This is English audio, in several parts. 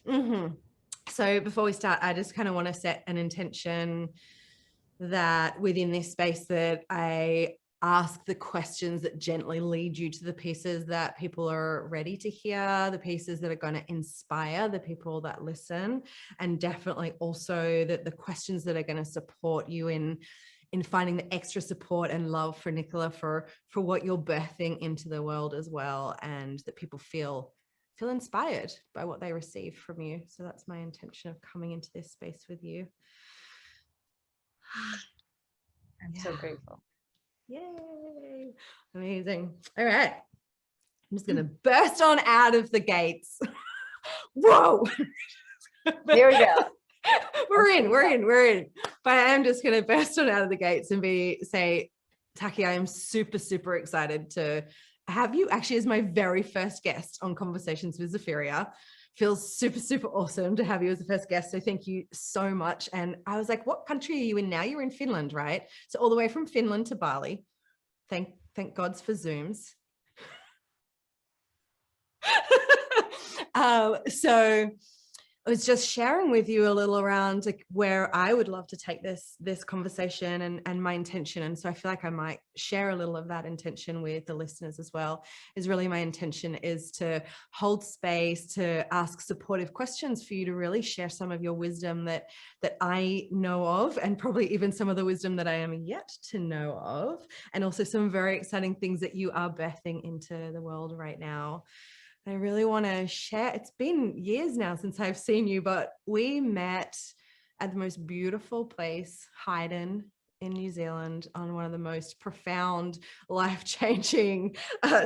So before we start, I just kind of want to set an intention that within this space that I ask the questions that gently lead you to the pieces that people are ready to hear, the pieces that are going to inspire the people that listen, and definitely also that the questions that are going to support you in finding the extra support and love for Nikkila, for what you're birthing into the world as well, and that people feel inspired by what they receive from you. So that's my intention of coming into this space with you. I'm so grateful. Yay. Amazing. All right. I'm just going to burst on out of the gates. Whoa. Here we go. We're in. But I am just going to burst on out of the gates and say, Takih, I am super, super excited to have you actually as my very first guest on Conversations with Zapheria. Feels super, super awesome to have you as the first guest. So thank you so much. And I was like, what country are you in now? You're in Finland, right? So all the way from Finland to Bali. Thank God's for Zooms. So I was just sharing with you a little around like where I would love to take this conversation and my intention. And so I feel like I might share a little of that intention with the listeners as well. Is really my intention is to hold space, to ask supportive questions for you to really share some of your wisdom that I know of, and probably even some of the wisdom that I am yet to know of, and also some very exciting things that you are birthing into the world right now. I really want to share. It's been years now since I've seen you, but we met at the most beautiful place, Haydn in New Zealand, on one of the most profound, life-changing,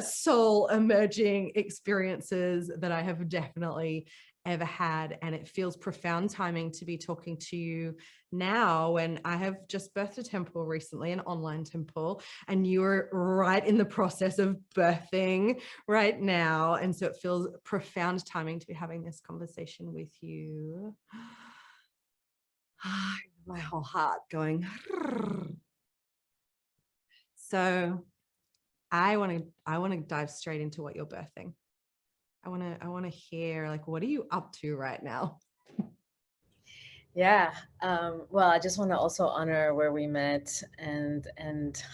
soul emerging experiences that I have definitely ever had. And it feels profound timing to be talking to you now when I have just birthed a temple recently, an online temple, and you're right in the process of birthing right now. And so it feels profound timing to be having this conversation with you. My whole heart going. So I want to dive straight into what you're birthing. I want to hear, like, what are you up to right now? Yeah. Well, I just want to also honor where we met and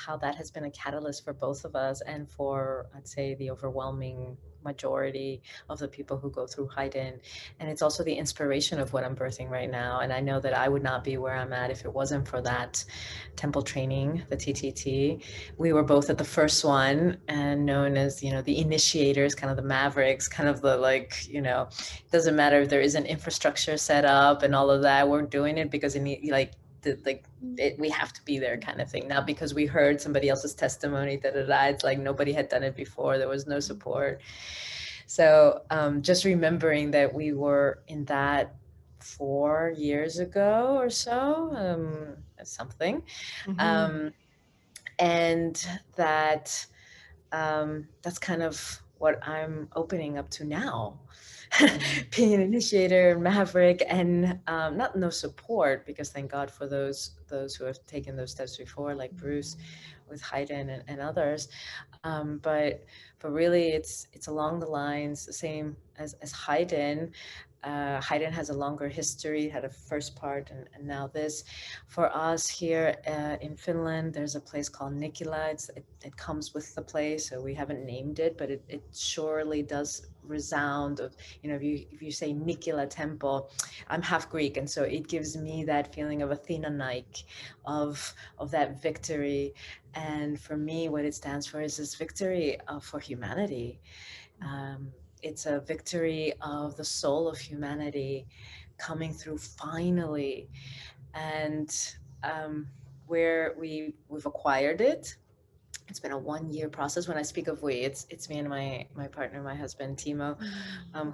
how that has been a catalyst for both of us and for, I'd say, the overwhelming majority of the people who go through Haydn. And it's also the inspiration of what I'm birthing right now. And I know that I would not be where I'm at if it wasn't for that temple training, the TTT. We were both at the first one and known as, the initiators, kind of the mavericks, kind of the it doesn't matter if there is an infrastructure set up and all of that. We're doing it because we have to be there, kind of thing. Not because we heard somebody else's testimony. It's like nobody had done it before. There was no support. So just remembering that we were in that 4 years ago or so, something, and that that's kind of what I'm opening up to now. Being an initiator, maverick, and not no support, because thank God for those who have taken those steps before, like Bruce with Haydn and others. But really, it's along the lines the same as Haydn. Haydn has a longer history, had a first part and now this. For us here in Finland, there's a place called Nikkila. It comes with the place, so we haven't named it, but it surely does resound of, if you say Nikkila temple, I'm half Greek, and so it gives me that feeling of Athena-like, of that victory. And for me, what it stands for is this victory for humanity. It's a victory of the soul of humanity coming through finally. And where we've acquired it. It's been a 1-year process. When I speak of we, it's me and my partner, my husband, Timo,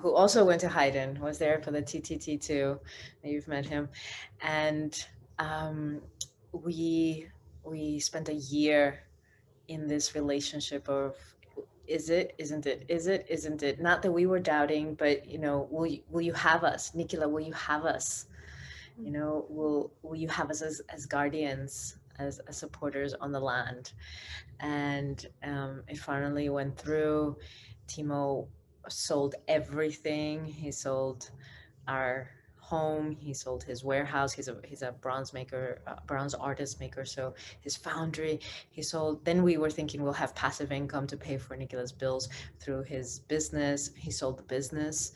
who also went to Haydn, was there for the TTT too. You've met him. And we spent a year in this relationship of, is it, isn't it, is it, isn't it? Not that we were doubting, but will you have us, Nikkila? Will you have us? Will you have us as guardians, as supporters on the land? And it finally went through. Timo sold everything. He sold our home. He sold his warehouse. He's a bronze maker, bronze artist maker. So his foundry, he sold. Then we were thinking we'll have passive income to pay for Nikila's bills through his business. He sold the business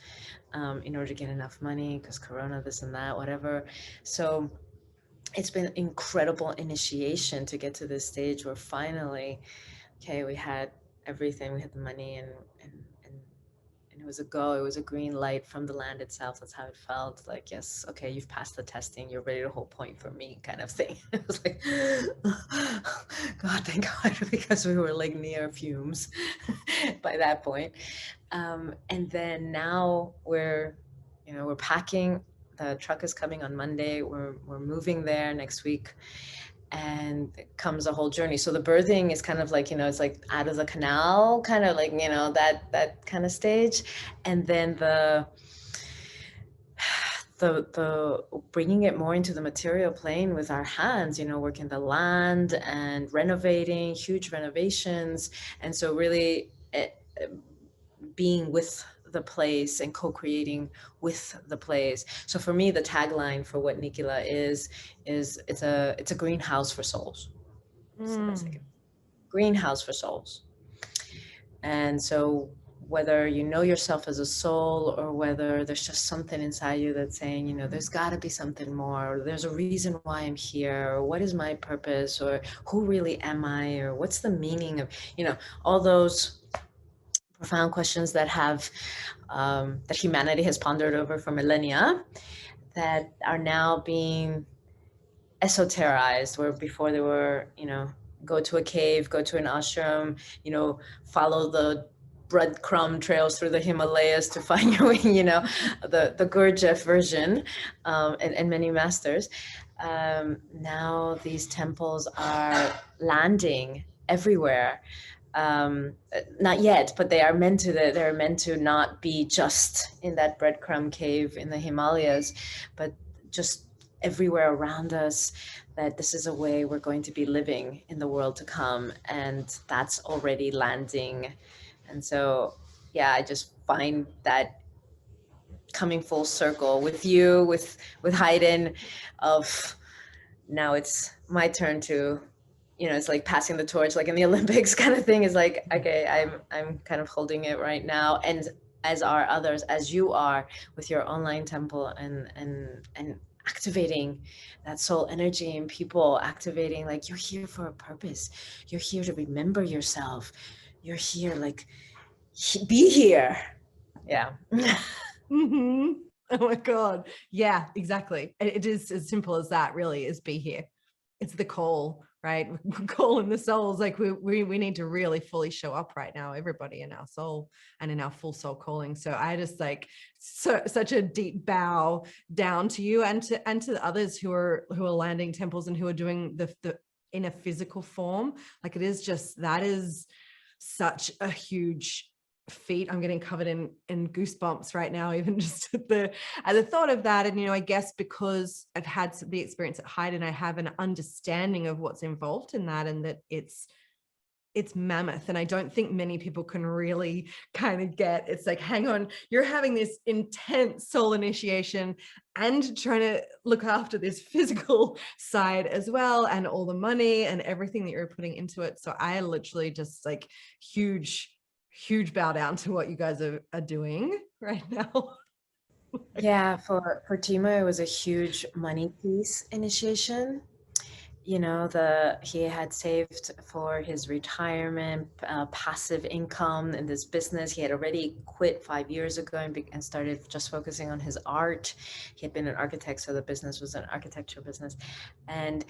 in order to get enough money because Corona, this and that, whatever. So it's been incredible initiation to get to this stage where finally, okay, we had everything, we had the money, and it was a go. It was a green light from the land itself. That's how it felt. Like, yes, okay, you've passed the testing. You're ready to hold point for me, kind of thing. It was like, God, thank God, because we were like near fumes by that point. And then now we're packing. The truck is coming on Monday. We're moving there next week, and it comes a whole journey. So the birthing is kind of like, it's like out of the canal, kind of like, that kind of stage. And then the bringing it more into the material plane with our hands, working the land and renovating, huge renovations. And so really being with the place and co-creating with the place. So for me, the tagline for what Nikkila is it's a greenhouse for souls. That's the best I can. Greenhouse for souls. And so whether you know yourself as a soul or whether there's just something inside you that's saying, there's got to be something more, or there's a reason why I'm here, or what is my purpose, or who really am I, or what's the meaning of, all those profound questions that that humanity has pondered over for millennia, that are now being esoterized, where before they were, go to a cave, go to an ashram, follow the breadcrumb trails through the Himalayas to find your way, the Gurdjieff version, and many masters. Now these temples are landing everywhere. Not yet, but they're meant to not be just in that breadcrumb cave in the Himalayas, but just everywhere around us, that this is a way we're going to be living in the world to come, and that's already landing. And so, yeah, I just find that coming full circle with you, with Haydn, of now it's my turn to, it's like passing the torch, like in the Olympics kind of thing. Is like, okay, I'm kind of holding it right now, and as are others, as you are with your online temple, and activating that soul energy in people, activating, like, you're here for a purpose. You're here to remember yourself. You're here, like, be here. Yeah. Mm-hmm. Oh my God. Yeah, exactly. It is as simple as that, really, is be here. It's the call, right? We're calling the souls. Like we need to really fully show up right now, everybody, in our soul and in our full soul calling. So I just like such a deep bow down to you and to the others who are landing temples and who are doing the in a physical form. Like that is such a huge feet. I'm getting covered in goosebumps right now, even just at the thought of that. And I guess because I've had the experience at Haydn, I have an understanding of what's involved in that, and that it's mammoth. And I don't think many people can really kind of get, it's like, hang on, you're having this intense soul initiation and trying to look after this physical side as well, and all the money and everything that you're putting into it. So I literally just like huge bow down to what you guys are doing right now. Yeah, for Timo, it was a huge money piece initiation. He had saved for his retirement, passive income in this business. He had already quit 5 years ago and started just focusing on his art. He had been an architect, so the business was an architecture business, and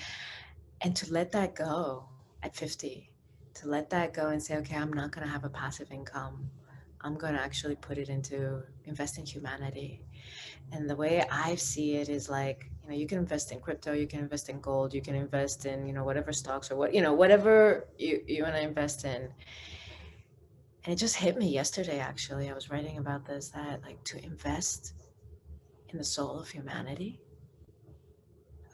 to let that go at 50, to let that go and say, okay, I'm not going to have a passive income. I'm going to actually put it into invest in humanity. And the way I see it is like, you can invest in crypto, you can invest in gold, you can invest in, whatever stocks or whatever you want to invest in. And it just hit me yesterday, actually. I was writing about this, that like, to invest in the soul of humanity,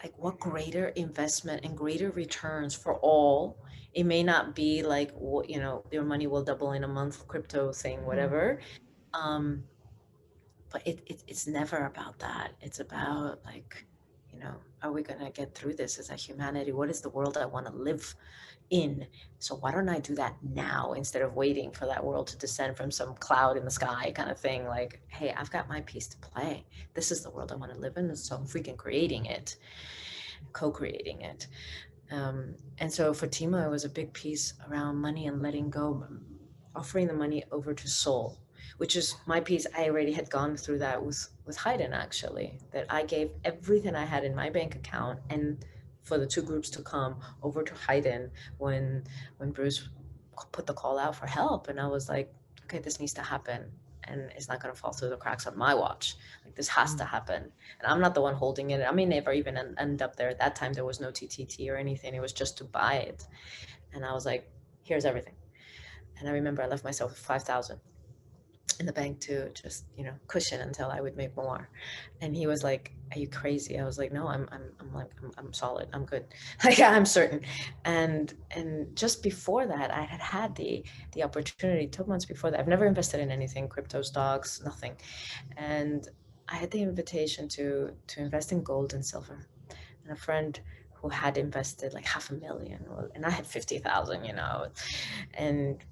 like, what greater investment and greater returns for all. It may not be like, your money will double in a month, crypto thing, whatever. but it's never about that. It's about like, are we going to get through this as a humanity? What is the world I want to live in? So why don't I do that now instead of waiting for that world to descend from some cloud in the sky kind of thing? Like, hey, I've got my piece to play. This is the world I want to live in. So I'm freaking creating it, co-creating it. And so for Timo, it was a big piece around money and letting go, offering the money over to soul, which is my piece. I already had gone through that with Haydn, actually, that I gave everything I had in my bank account and for the two groups to come over to Haydn when Bruce put the call out for help. And I was like, okay, this needs to happen. And it's not going to fall through the cracks on my watch. Like, this has to happen. And I'm not the one holding it. I may never even end up there. At that time, there was no TTT or anything. It was just to buy it. And I was like, here's everything. And I remember I left myself with 5,000 in the bank to just, cushion until I would make more. And he was like, are you crazy? I was like, no, I'm solid. I'm good. Like, I'm certain. And just before that, I had the opportunity 2 months before that. I've never invested in anything, crypto, stocks, nothing. And I had the invitation to invest in gold and silver. And a friend who had invested like $500,000, and I had 50,000,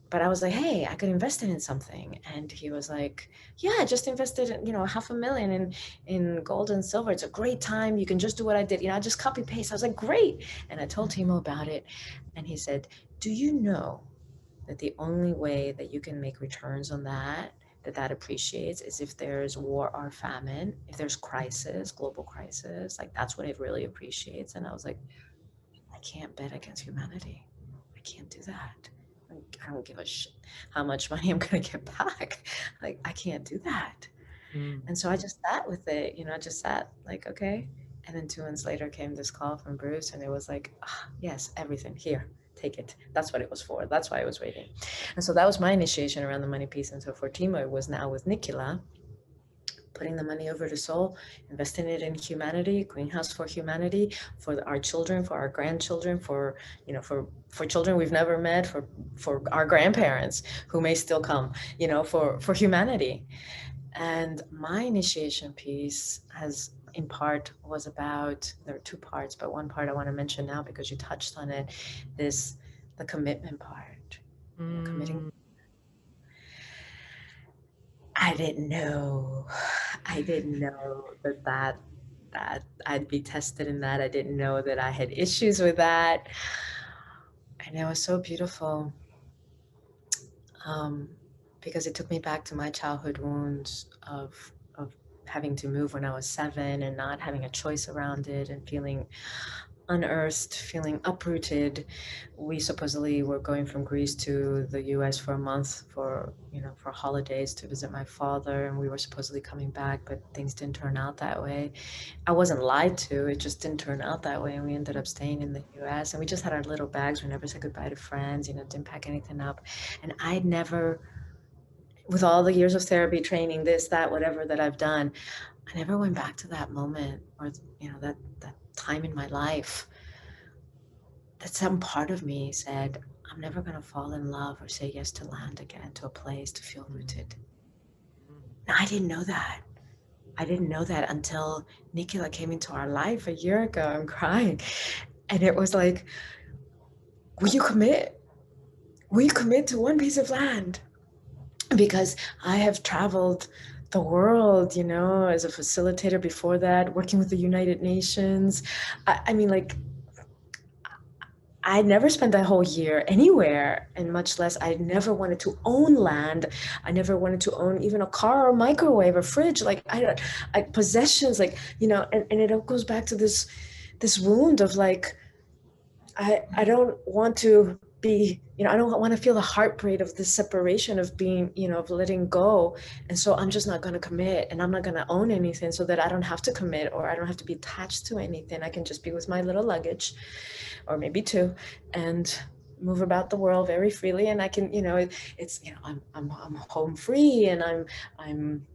but I was like, hey, I could invest in something. And he was like, yeah, I just invested in, $500,000 in gold and silver. It's a great time. You can just do what I did. I just copy paste. I was like, great. And I told Timo about it. And he said, do you know that the only way that you can make returns on that appreciates is if there's war or famine, if there's crisis, global crisis, like that's what it really appreciates. And I was like, I can't bet against humanity. I can't do that. I don't give a shit how much money I'm going to get back. Like, I can't do that. And so I just sat with it, I just sat like, okay. And then 2 months later came this call from Bruce, and it was like, yes, everything here. Take it. That's what it was for. That's why I was waiting. And so that was my initiation around the money piece. And so for Timo, it was now with Nikkila, putting the money over to soul, investing it in humanity, greenhouse for humanity, for our children, for our grandchildren, for children we've never met, for our grandparents who may still come, for humanity. And my initiation piece in part was about, there are 2 parts, but one part I want to mention now because you touched on it, the commitment part, committing. I didn't know that I'd be tested in that. I didn't know that I had issues with that. And it was so beautiful, because it took me back to my childhood wounds of having to move when I was 7 and not having a choice around it and feeling unearthed, feeling uprooted. We supposedly were going from Greece to the US for a month for holidays to visit my father, and we were supposedly coming back, but things didn't turn out that way. I wasn't lied to, it just didn't turn out that way, and we ended up staying in the US, and we just had our little bags. We never said goodbye to friends, didn't pack anything up. And I'd never, with all the years of therapy, training, this, that, whatever that I've done, I never went back to that moment or, that time in my life that some part of me said, I'm never going to fall in love or say yes to land again, to a place, to feel rooted. Now, I didn't know that. I didn't know that until Nikkila came into our life a year ago. I'm crying. And it was like, will you commit? Will you commit to one piece of land? Because I have traveled the world, as a facilitator before that, working with the United Nations. I mean, like, I never spent that whole year anywhere, and much less I never wanted to own land. I never wanted to own even a car or a microwave or fridge. Like, I possessions, like, and it all goes back to this wound of like, I don't want to be, I don't want to feel the heartbreak of this separation of being, of letting go. And so I'm just not going to commit, and I'm not going to own anything so that I don't have to commit, or I don't have to be attached to anything. I can just be with my little luggage, or maybe 2, and move about the world very freely. And I can, it's, I'm home free, and I'm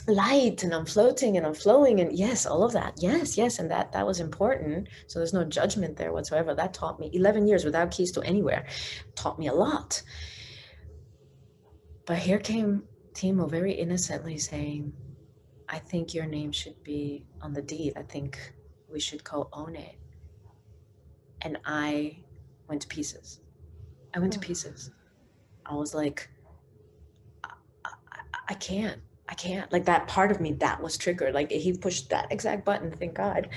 light, and I'm floating, and I'm flowing, and yes, all of that. Yes. And that was important. So there's no judgment there whatsoever. That taught me 11 years without keys to anywhere, taught me a lot. But here came Timo very innocently saying, I think your name should be on the deed. I think we should co-own it. And I went to pieces. I went to pieces. I was like, I can't. I can't. Like that part of me that was triggered. Like he pushed that exact button, thank God.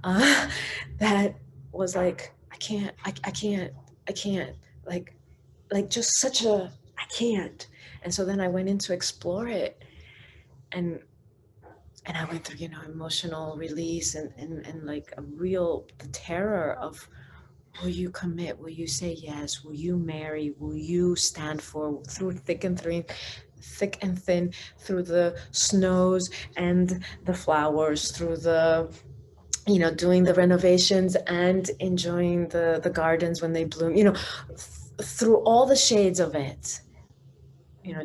That was like, I can't, I can't, I can't. Like just such a, I can't. And so then I went in to explore it. And I went through, emotional release and like a real the terror of, will you commit? Will you say yes? Will you marry? Will you stand for through thick and thin, through the snows and the flowers, through the, doing the renovations and enjoying the gardens when they bloom, through all the shades of it,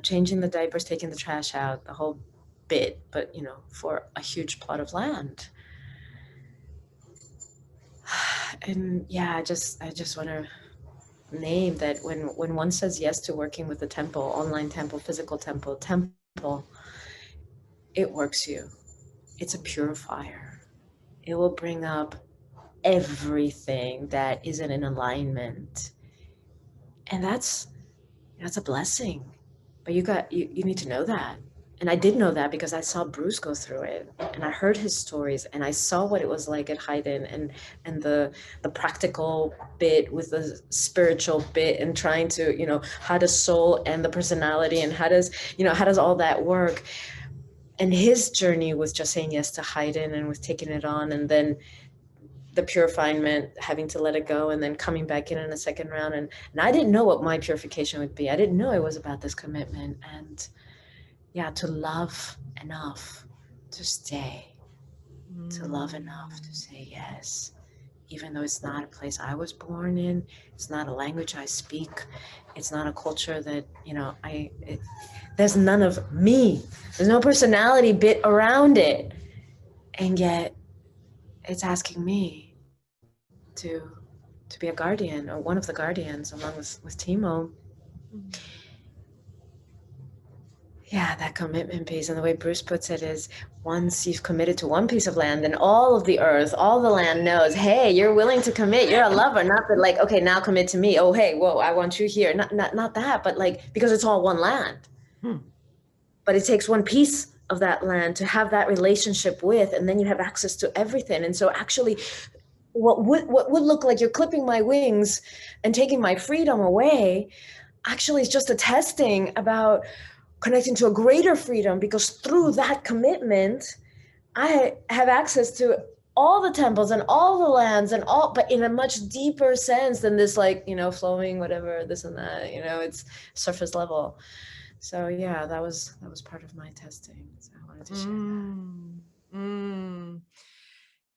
changing the diapers, taking the trash out, the whole bit, but, for a huge plot of land. And yeah, I just want to name that when one says yes to working with the temple, online temple, physical temple, it works you. It's a purifier. It will bring up everything that isn't in alignment. And that's a blessing. But you need to know that. And I did know that because I saw Bruce go through it, and I heard his stories, and I saw what it was like at Haydn, and the practical bit with the spiritual bit, and trying to, how does soul and the personality, and how does all that work. And his journey was just saying yes to Haydn and was taking it on, and then the purifying meant having to let it go, and then coming back in a second round. And I didn't know what my purification would be. I didn't know it was about this commitment. And yeah, to love enough to stay, to love enough to say yes, even though it's not a place I was born in, it's not a language I speak, it's not a culture that, there's none of me, there's no personality bit around it. And yet it's asking me to be a guardian, or one of the guardians, along with Timo. Yeah, that commitment piece, and the way Bruce puts it is, once you've committed to one piece of land, then all of the earth, all the land knows, hey, you're willing to commit. You're a lover, not that like, okay, now commit to me. Oh, hey, whoa, I want you here. Not that, but like, because it's all one land. But it takes one piece of that land to have that relationship with, and then you have access to everything. And so actually, what would look like you're clipping my wings and taking my freedom away, actually is just a testing about connecting to a greater freedom, because through that commitment, I have access to all the temples and all the lands and all, but in a much deeper sense than this, like, flowing, whatever, this and that, it's surface level. So yeah, that was part of my testing. So I wanted to share that.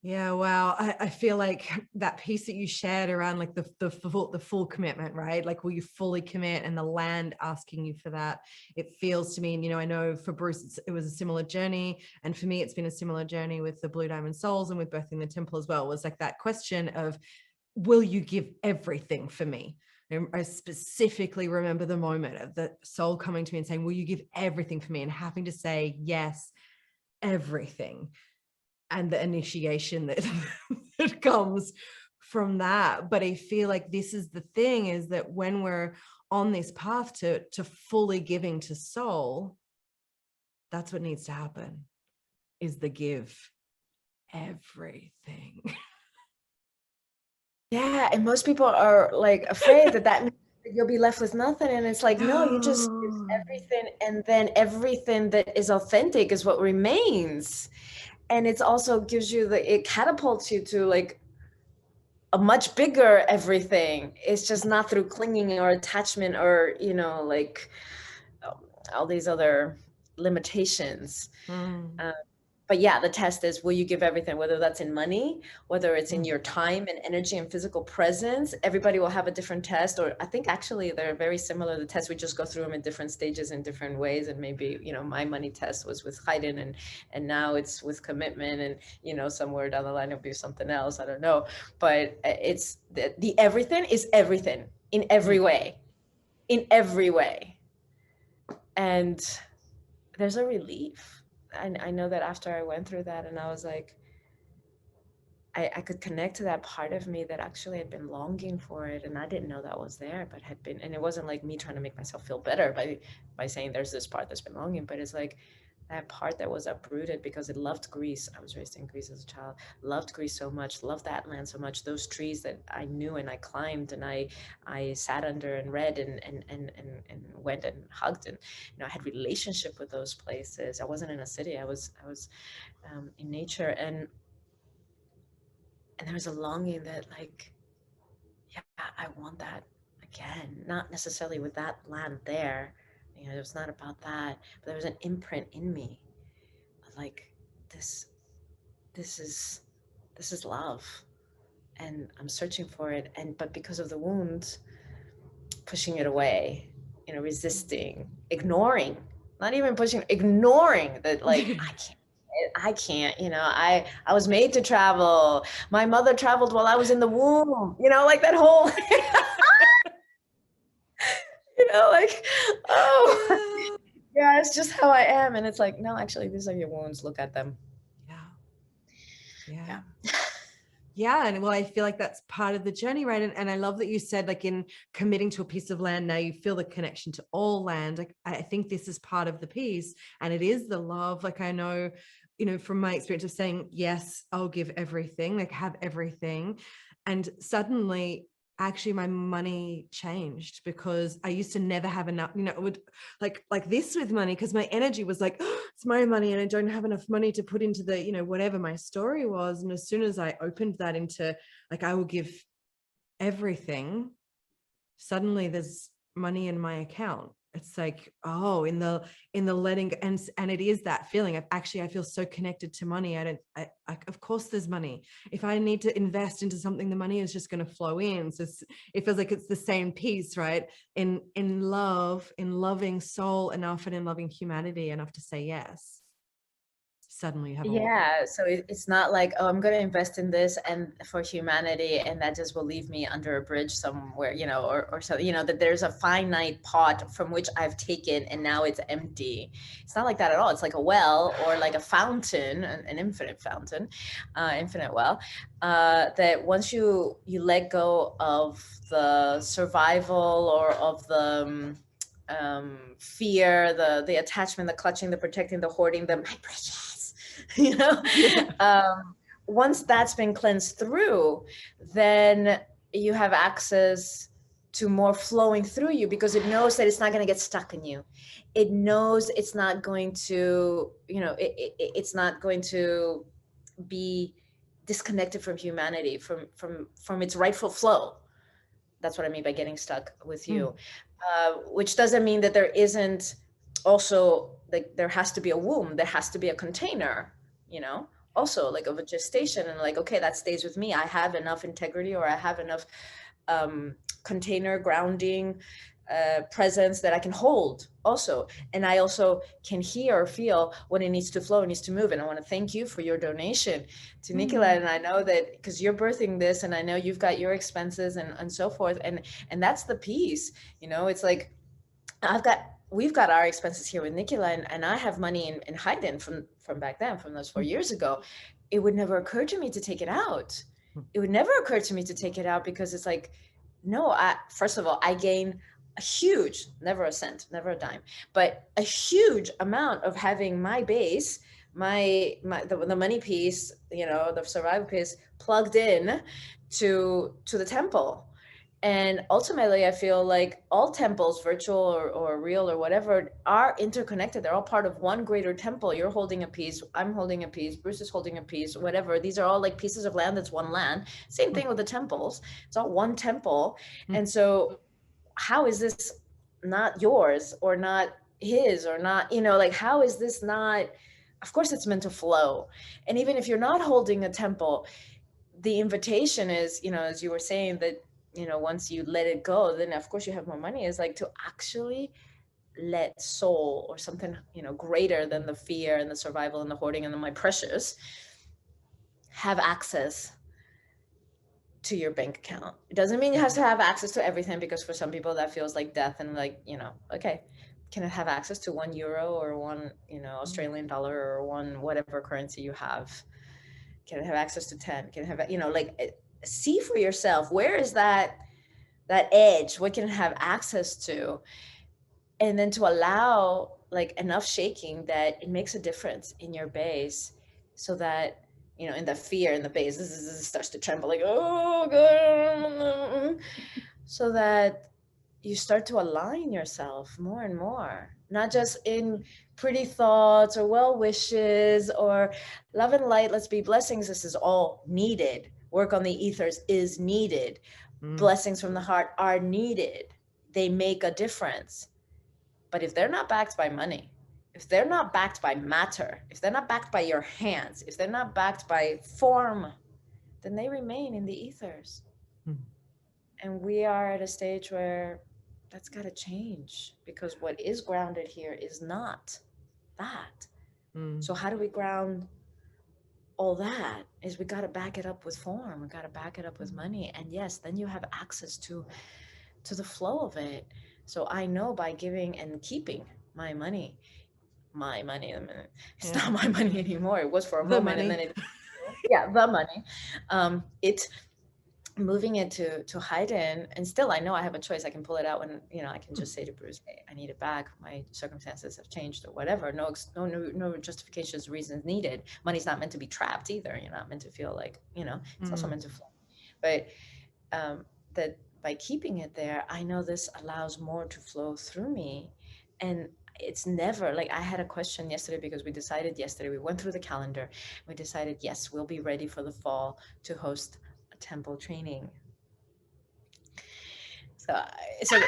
Yeah, wow. I feel like that piece that you shared around like the full commitment, right? Like, will you fully commit, and the land asking you for that? It feels to me, and I know for Bruce it was a similar journey, and for me it's been a similar journey with the Blue Diamond Souls and with birthing the temple as well. It was like that question of, will you give everything for me? And I specifically remember the moment of the soul coming to me and saying, will you give everything for me? And having to say yes, everything. And the initiation that that comes from that. But I feel like this is the thing, is that when we're on this path to fully giving to soul, that's what needs to happen, is the give everything. Yeah, and most people are like afraid that means you'll be left with nothing. And it's like, no, you just give everything, and then everything that is authentic is what remains. And it's also gives you it catapults you to like a much bigger everything. It's just not through clinging or attachment or, like all these other limitations. But yeah, the test is, will you give everything, whether that's in money, whether it's in your time and energy and physical presence. Everybody will have a different test, or I think actually they're very similar. The tests, we just go through them in different stages in different ways. And maybe, my money test was with Haydn, and now it's with commitment, and, somewhere down the line it'll be something else. I don't know. But it's the everything is everything in every way, in every way. And there's a relief. I know that after I went through that, and I was like, I could connect to that part of me that actually had been longing for it, and I didn't know that was there, but had been. And it wasn't like me trying to make myself feel better by saying there's this part that's been longing, but it's like that part that was uprooted because it loved Greece. I was raised in Greece as a child, loved Greece so much, loved that land so much, those trees that I knew and I climbed and I sat under and read and went and hugged, and I had relationship with those places. I wasn't in a city. I was in nature, and there was a longing that, like, yeah, I want that again. Not necessarily with that land there. It's not about that, but there was an imprint in me of like, this this is this is love, and I'm searching for it, but because of the wounds, pushing it away, resisting, ignoring, not even pushing, ignoring that, like, I can't, I was made to travel. My mother traveled while I was in the womb, like that whole, like, oh, yeah, it's just how I am. And it's like, no, actually, these are your wounds. Look at them. Yeah. Yeah. And well, I feel like that's part of the journey, right? And I love that you said, like, in committing to a piece of land, now you feel the connection to all land. Like, I think this is part of the piece, and it is the love. Like, I know, from my experience of saying, yes, I'll give everything, like have everything. And suddenly, actually, my money changed, because I used to never have enough, it would like this with money, because my energy was like, oh, it's my money and I don't have enough money to put into the, whatever my story was. And as soon as I opened that into, like, I will give everything, suddenly there's money in my account. It's like, oh, in the letting, and it is that feeling of, actually, I feel so connected to money. Of course there's money. If I need to invest into something, the money is just going to flow in. So it feels like it's the same piece, right? In love, in loving soul enough, and in loving humanity enough to say yes, suddenly you have Yeah, so it's not like, oh, I'm going to invest in this and for humanity, and that just will leave me under a bridge somewhere, or so, that there's a finite pot from which I've taken and now it's empty. It's not like that at all. It's like a well, or like a fountain, an infinite fountain, infinite well, that once you let go of the survival, or of the fear, the attachment, the clutching, the protecting, the hoarding, the my precious, once that's been cleansed through, then you have access to more flowing through you, because it knows that it's not going to get stuck in you. It knows it's not going to, it's not going to be disconnected from humanity, from its rightful flow. That's what I mean by getting stuck with you. Which doesn't mean that there isn't also, like, there has to be a womb, there has to be a container, also, like, of a gestation, and like, okay, that stays with me. I have enough integrity, or I have enough container, grounding, presence that I can hold also. And I also can hear or feel when it needs to flow, it needs to move. And I want to thank you for your donation to Nikkila. And I know that because you're birthing this, and I know you've got your expenses and so forth. And that's the piece, it's like, we've got our expenses here with Nikkila, and I have money in Haydn from back then, from those 4 years ago. It would never occur to me to take it out. It would never occur to me to take it out, because it's like, no, first of all, I gain a huge, never a cent, never a dime, but a huge amount of having my base, the money piece, the survival piece, plugged in to the temple. And ultimately, I feel like all temples, virtual or real or whatever, are interconnected. They're all part of one greater temple. You're holding a piece, I'm holding a piece, Bruce is holding a piece, whatever. These are all like pieces of land that's one land. Same thing with the temples. It's all one temple. And so how is this not yours, or not his, or not, like, how is this not, of course it's meant to flow. And even if you're not holding a temple, the invitation is, as you were saying, that once you let it go, then of course you have more money, is like to actually let soul, or something greater than the fear and the survival and the hoarding and the my precious, have access to your bank account. It doesn't mean you have to have access to everything, because for some people that feels like death, and like, okay, Can it have access to €1 or one, Australian dollar or one whatever currency you have? Can it have access to 10? Can it have, see for yourself, where is that edge? What can it have access to? And then to allow like enough shaking that it makes a difference in your base, so that, in the fear in the base, this starts to tremble, like, oh god, so that you start to align yourself more and more, not just in pretty thoughts or well wishes or love and light, let's be blessings. This is all needed. Work on the ethers is needed. Blessings from the heart are needed. They make a difference. But if they're not backed by money, if they're not backed by matter, if they're not backed by your hands, if they're not backed by form, then they remain in the ethers. And we are at a stage where that's got to change, because what is grounded here is not that. So how do we ground all that? Is we got to back it up with form. We got to back it up with money. And yes, then you have access to the flow of it. So I know by giving and keeping my money, it's not my money anymore. It was for a moment, and then the money. It's moving it to Haydn, and still I know I have a choice. I can pull it out when, I can just say to Bruce, hey, I need it back. My circumstances have changed or whatever. No justifications, reasons needed. Money's not meant to be trapped either. You're not meant to feel like, it's also meant to flow. But that by keeping it there, I know this allows more to flow through me. And it's never like, I had a question yesterday, because we decided yesterday, we went through the calendar, we decided, yes, we'll be ready for the fall to host a temple training. So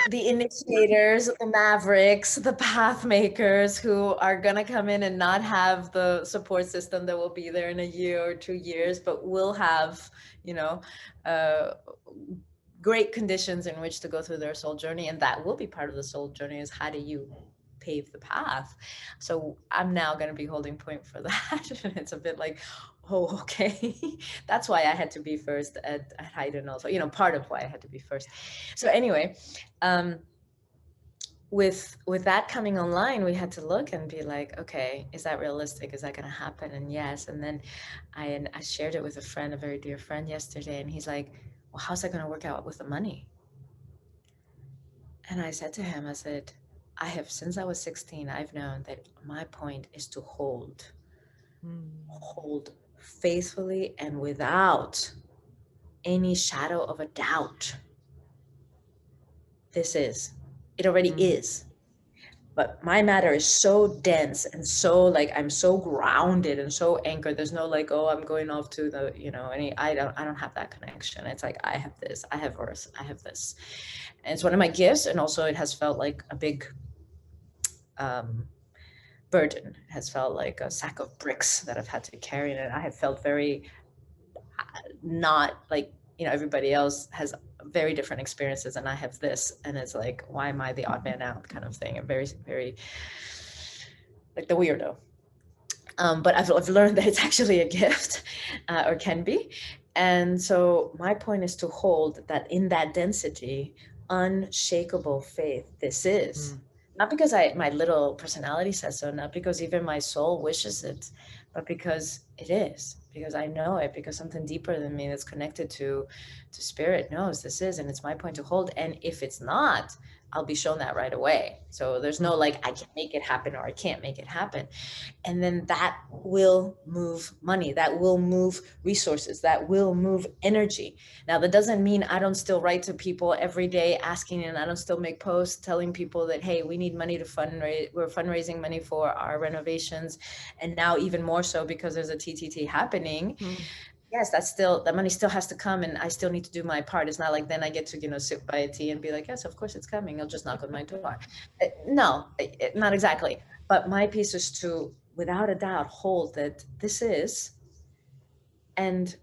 the initiators, the mavericks, the path makers who are going to come in and not have the support system that will be there in a year or 2 years, but will have, great conditions in which to go through their soul journey. And that will be part of the soul journey, is how do you pave the path? So I'm now going to be holding point for that. And it's a bit like, oh, okay. That's why I had to be first at Haydn also, part of why I had to be first. So anyway, with that coming online, we had to look and be like, okay, is that realistic? Is that going to happen? And yes. And then I shared it with a friend, a very dear friend, yesterday. And he's like, well, how's that going to work out with the money? And I said to him, I said, since I was 16, I've known that my point is to hold faithfully and without any shadow of a doubt. It already is. But my matter is so dense and so like, I'm so grounded and so anchored. There's no like, oh, I'm going off to the, I don't have that connection. It's like, I have this, I have earth, I have this. And it's one of my gifts. And also it has felt like a big burden. It has felt like a sack of bricks that I've had to carry. And I have felt very not like, everybody else has very different experiences, and I have this, and it's like, why am I the odd man out kind of thing? I'm very, very like the weirdo. But I've learned that it's actually a gift, or can be. And so my point is to hold that in that density, unshakable faith. This is not because my little personality says so, not because even my soul wishes it, but because it is, because I know it, because something deeper than me that's connected to spirit knows this is, and it's my point to hold. And if it's not, I'll be shown that right away. So there's no like, I can make it happen or I can't make it happen. And then that will move money, that will move resources, that will move energy. Now, that doesn't mean I don't still write to people every day asking, and I don't still make posts telling people that, hey, we need money to fundraise. We're fundraising money for our renovations. And now even more so because there's a TTT happening. Yes, that money still has to come, and I still need to do my part. It's not like then I get to, sit by a tea and be like, yes, of course it's coming. I'll just knock on my door. No, not exactly. But my piece is to, without a doubt, hold that this is, and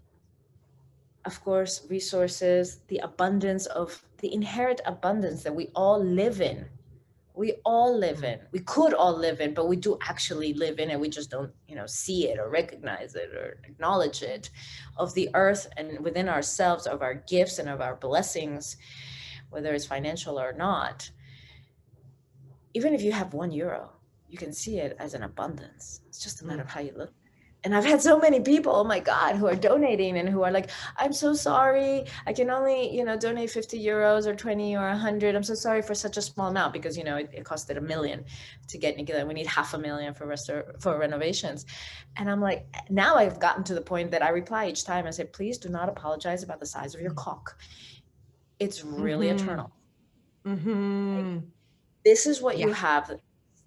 of course, resources, the abundance of the inherent abundance that we all live in. We all live in, we could all live in, but we do actually live in it. We just don't, see it or recognize it or acknowledge it, of the earth and within ourselves, of our gifts and of our blessings, whether it's financial or not. even if you have €1, you can see it as an abundance. It's just a matter Mm. of how you look. And I've had so many people, oh my God, who are donating and who are like, I'm so sorry. I can only, donate €50 or 20 or 100. I'm so sorry for such a small amount because, it costed $1 million to get Nikkila. We need $500,000 for renovations. And I'm like, now I've gotten to the point that I reply each time. I say, please do not apologize about the size of your cock. It's really Mm-hmm. eternal. Mm-hmm. This is what you Yeah. have.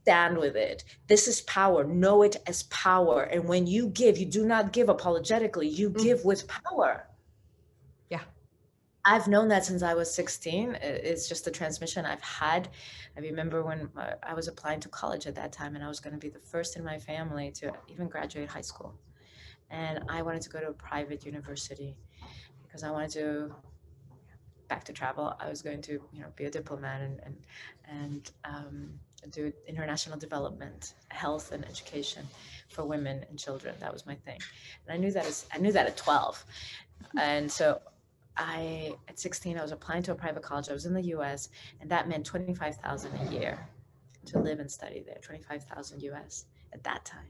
Stand with it. This is power. Know it as power. And when you give, you do not give apologetically. You Mm. give with power. Yeah. I've known that since I was 16. It's just a transmission I've had. I remember when I was applying to college at that time, and I was going to be the first in my family to even graduate high school. And I wanted to go to a private university because I wanted to back to travel. I was going to, be a diplomat and do international development, health and education for women and children. That was my thing, and I knew that at 12, and so at 16 I was applying to a private college. I was in the U.S. and that meant 25,000 a year to live and study there. 25,000 U.S. at that time.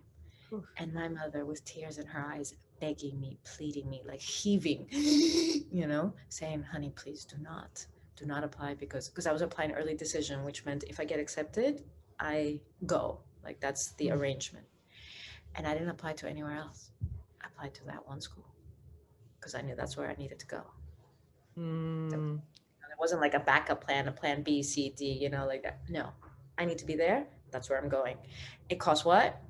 Oof. And my mother, with tears in her eyes, begging me, pleading me, like heaving, saying, honey, please do not apply because I was applying early decision, which meant if I get accepted, I go. Like that's the arrangement. And I didn't apply to anywhere else. I applied to that one school because I knew that's where I needed to go. Mm. It wasn't like a backup plan, a plan B, C, D, like that. No, I need to be there. That's where I'm going. It costs what?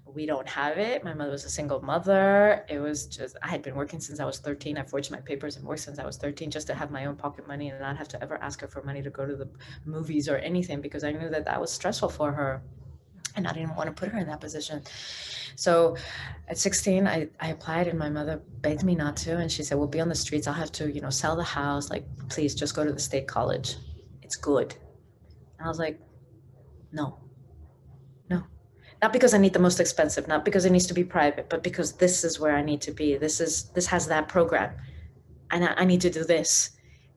We don't have it. My mother was a single mother. It was just, I had been working since I was 13. I forged my papers and worked since I was 13 just to have my own pocket money and not have to ever ask her for money to go to the movies or anything because I knew that that was stressful for her. And I didn't want to put her in that position. So at 16, I applied and my mother begged me not to. And she said, we'll be on the streets. I'll have to, sell the house. Like, please just go to the state college. It's good. And I was like, no. Not because I need the most expensive, not because it needs to be private, but because this is where I need to be. This has that program. And I need to do this.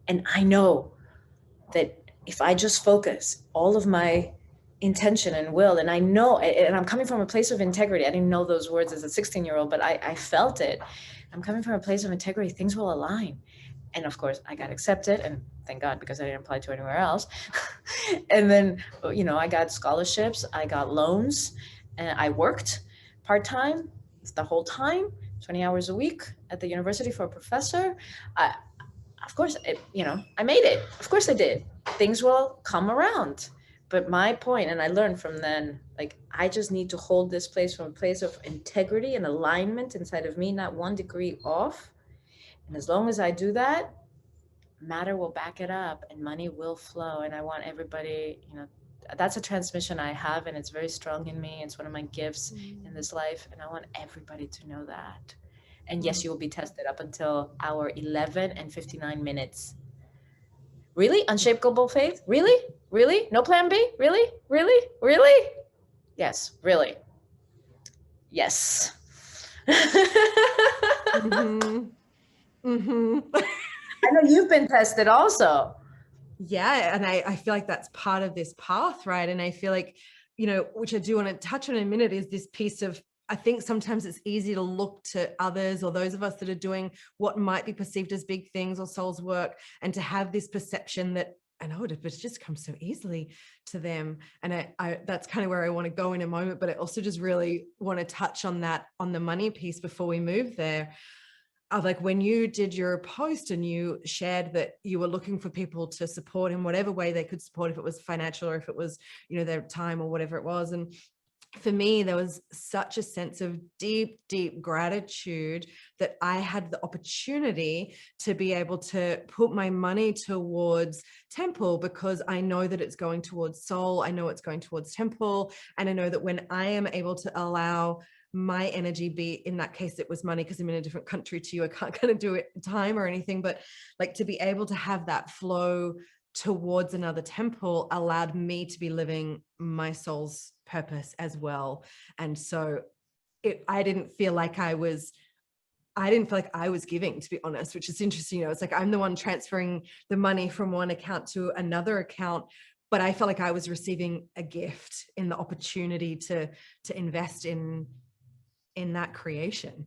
And I know that if I just focus all of my intention and will, and I know, and I'm coming from a place of integrity. I didn't know those words as a 16-year-old, but I felt it. I'm coming from a place of integrity. Things will align. And of course, I got accepted, and thank God because I didn't apply to anywhere else. And then, I got scholarships, I got loans, and I worked part-time the whole time, 20 hours a week at the university for a professor. Of course, I made it. Of course I did. Things will come around. But my point, and I learned from then, like, I just need to hold this place from a place of integrity and alignment inside of me, not 1 degree off. And as long as I do that, matter will back it up and money will flow. And I want everybody, that's a transmission I have, and it's very strong in me. It's one of my gifts in this life. And I want everybody to know that. And yes, you will be tested up until hour 11 and 59 minutes. Really? Unshakable faith? Really? Really? No plan B? Really? Really? Really? Yes, really. Yes. Mm-hmm. Mm-hmm. I know you've been tested also. Yeah. And I feel like that's part of this path, right? And I feel like, which I do want to touch on in a minute, is this piece of, I think sometimes it's easy to look to others or those of us that are doing what might be perceived as big things or soul's work, and to have this perception that, I know it, but it just comes so easily to them. And I that's kind of where I want to go in a moment, but I also just really want to touch on that, on the money piece before we move there. Like when you did your post and you shared that you were looking for people to support in whatever way they could support, if it was financial or if it was, their time or whatever it was. And for me, there was such a sense of deep, deep gratitude that I had the opportunity to be able to put my money towards Temple, because I know that it's going towards soul. I know it's going towards Temple. And I know that when I am able to allow my energy be, in that case, it was money because I'm in a different country to you. I can't kind of do it time or anything, but like to be able to have that flow towards another temple allowed me to be living my soul's purpose as well. And so I didn't feel like I was giving, to be honest, which is interesting. It's like I'm the one transferring the money from one account to another account, but I felt like I was receiving a gift in the opportunity to invest in that creation.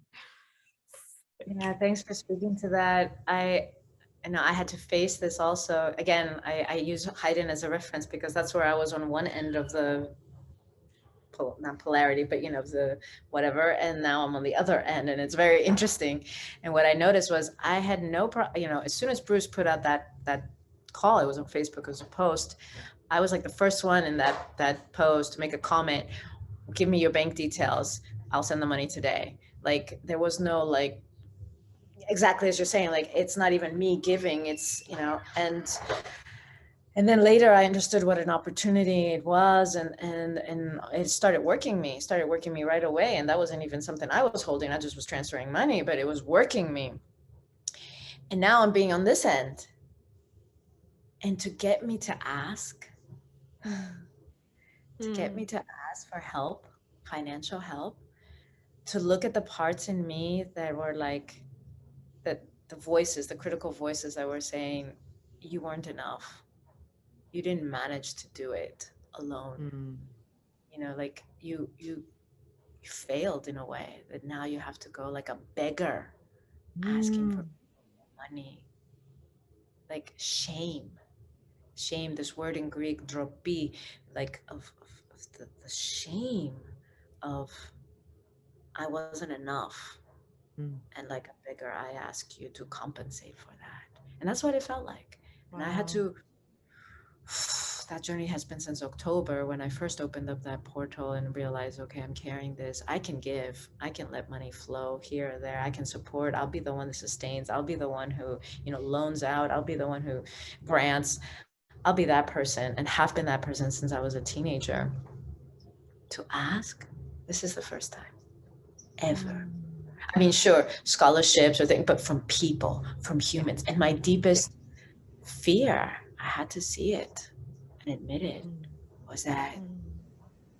Yeah, thanks for speaking to that. I know I had to face this also. Again, I use Haydn as a reference because that's where I was on one end of the not polarity, but the whatever. And now I'm on the other end, and it's very interesting. And what I noticed was I had no as soon as Bruce put out that call, it was on Facebook, it was a post. I was like the first one in that post to make a comment. Give me your bank details. I'll send the money today. Like there was no like, exactly as you're saying, like it's not even me giving, it's and then later I understood what an opportunity it was, and it started working me right away. And that wasn't even something I was holding. I just was transferring money, but it was working me. And now I'm being on this end. And to get me to ask, for help, financial help, to look at the parts in me that were like, that the critical voices that were saying, you weren't enough. You didn't manage to do it alone. Like you failed in a way that now you have to go like a beggar asking for money. Like shame, this word in Greek, dropi, like of the shame of I wasn't enough. And like a beggar, I ask you to compensate for that. And that's what it felt like. Wow. And I had to, that journey has been since October, when I first opened up that portal and realized, okay, I'm carrying this. I can give, I can let money flow here or there. I can support. I'll be the one that sustains. I'll be the one who, loans out. I'll be the one who grants. I'll be that person, and have been that person since I was a teenager. To ask, this is the first time ever. I mean, sure, scholarships or things, but from people, from humans. And my deepest fear, I had to see it and admit it, was that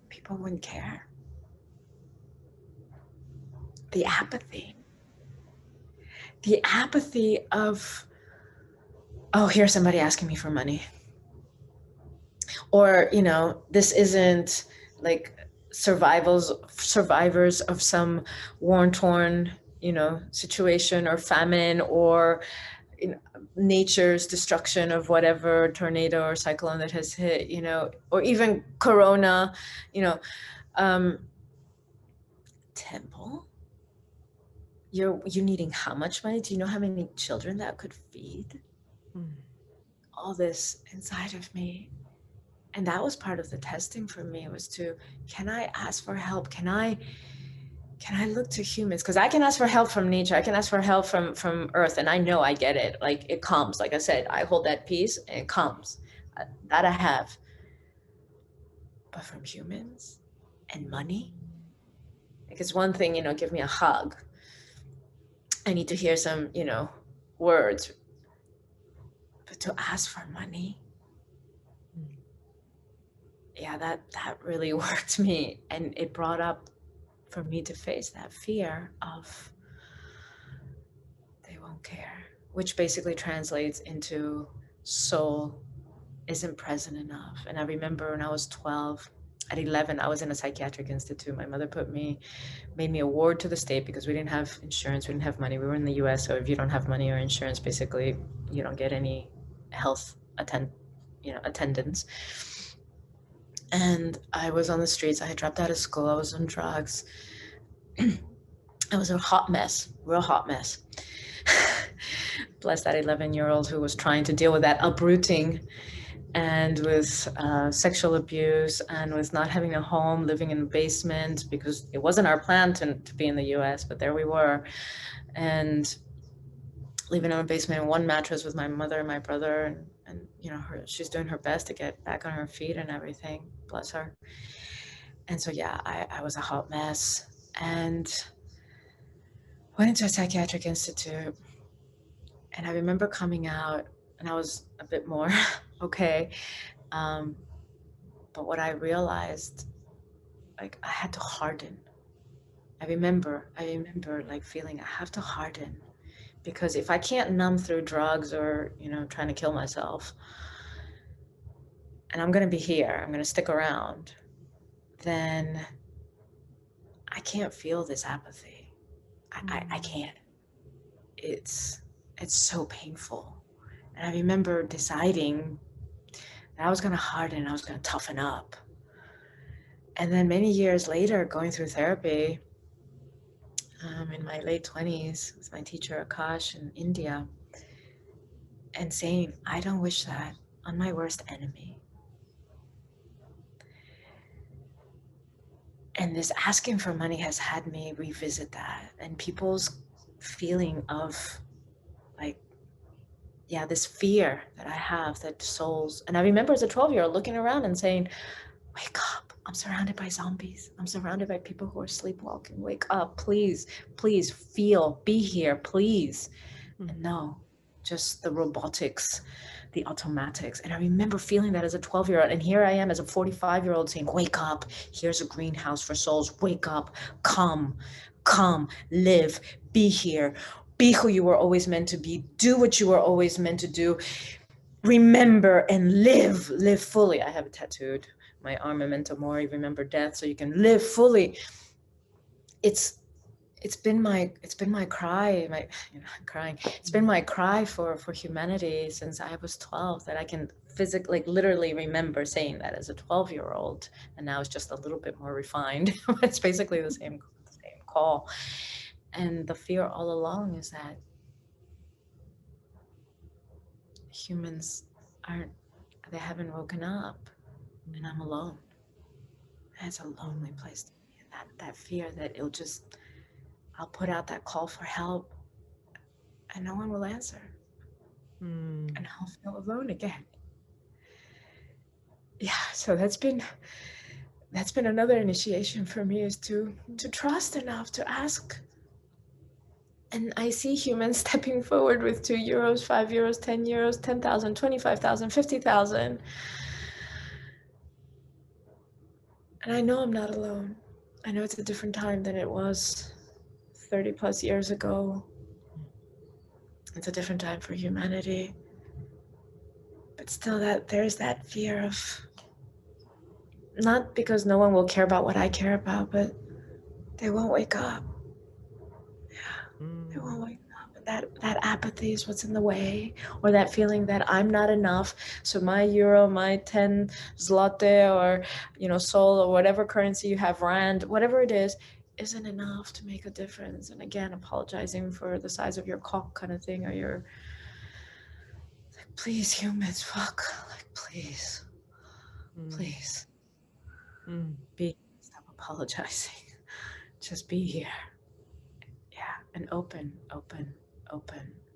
people wouldn't care. The apathy of, oh, here's somebody asking me for money. Or, this isn't like survivors of some war-torn, situation, or famine, or nature's destruction of whatever tornado or cyclone that has hit, or even corona, Temple, you needing how much money? Do you know how many children that could feed? All this inside of me. And that was part of the testing for me, was to, can I ask for help? Can I look to humans? Because I can ask for help from nature. I can ask for help from earth. And I know I get it. Like it comes. Like I said, I hold that peace and it comes. That I have. But from humans and money? Like it's one thing, give me a hug. I need to hear some, words. But to ask for money? Yeah, that really worked me. And it brought up for me to face that fear of they won't care, which basically translates into soul isn't present enough. And I remember when I was 12, at 11, I was in a psychiatric institute. My mother made me a ward to the state because we didn't have insurance, we didn't have money. We were in the US, so if you don't have money or insurance, basically you don't get any health attendance. And I was on the streets. I had dropped out of school. I was on drugs. I was a hot mess, real hot mess. Bless that 11-year-old who was trying to deal with that uprooting, and with sexual abuse, and with not having a home, living in a basement, because it wasn't our plan to be in the US, but there we were. And living in a basement in one mattress with my mother and my brother, and she's doing her best to get back on her feet and everything, bless her. And so yeah, I was a hot mess, and went into a psychiatric institute. And I remember coming out and I was a bit more okay. But what I realized, like I had to harden. I remember like feeling I have to harden, because if I can't numb through drugs or, trying to kill myself, and I'm going to be here, I'm going to stick around, then I can't feel this apathy. I can't. It's so painful. And I remember deciding that I was going to harden, I was going to toughen up. And then many years later, going through therapy, in my late 20s with my teacher Akash in India, and saying, I don't wish that on my worst enemy. And this asking for money has had me revisit that, and people's feeling of like, yeah, this fear that I have that souls, and I remember as a 12-year-old looking around and saying, wake up, I'm surrounded by zombies. I'm surrounded by people who are sleepwalking. Wake up, please, please feel, be here, please. And no, just the robotics, the automatics. And I remember feeling that as a 12-year-old. And here I am as a 45-year-old saying, wake up, here's a greenhouse for souls. Wake up, come, live, be here. Be who you were always meant to be. Do what you were always meant to do. Remember and live fully. I have it tattooed. My arm, memento mori, remember death, so you can live fully. It's been my cry, crying. It's been my cry for humanity since I was 12, that I can physically, literally remember saying that as a 12-year-old, and now it's just a little bit more refined. It's basically the same call. And the fear all along is that humans they haven't woken up, and I'm alone. And it's a lonely place to be. And that fear that I'll put out that call for help and no one will answer. And I'll feel alone again. Yeah, so that's been another initiation for me, is to trust enough to ask. And I see humans stepping forward with 2 euros, 5 euros, 10 euros, 10,000, 25,000, 50,000. And I know I'm not alone. I know it's a different time than it was 30 plus years ago. It's a different time for humanity. But still, that there's that fear of, not because no one will care about what I care about, but they won't wake up. Yeah, they won't wake up. That apathy is what's in the way, or that feeling that I'm not enough. So my euro, my 10 zloty, or sol, or whatever currency you have, rand, whatever it is, isn't enough to make a difference. And again, apologizing for the size of your cock kind of thing, or your, like, please humans, fuck, like, please. Stop apologizing. Just be here. Yeah, and open,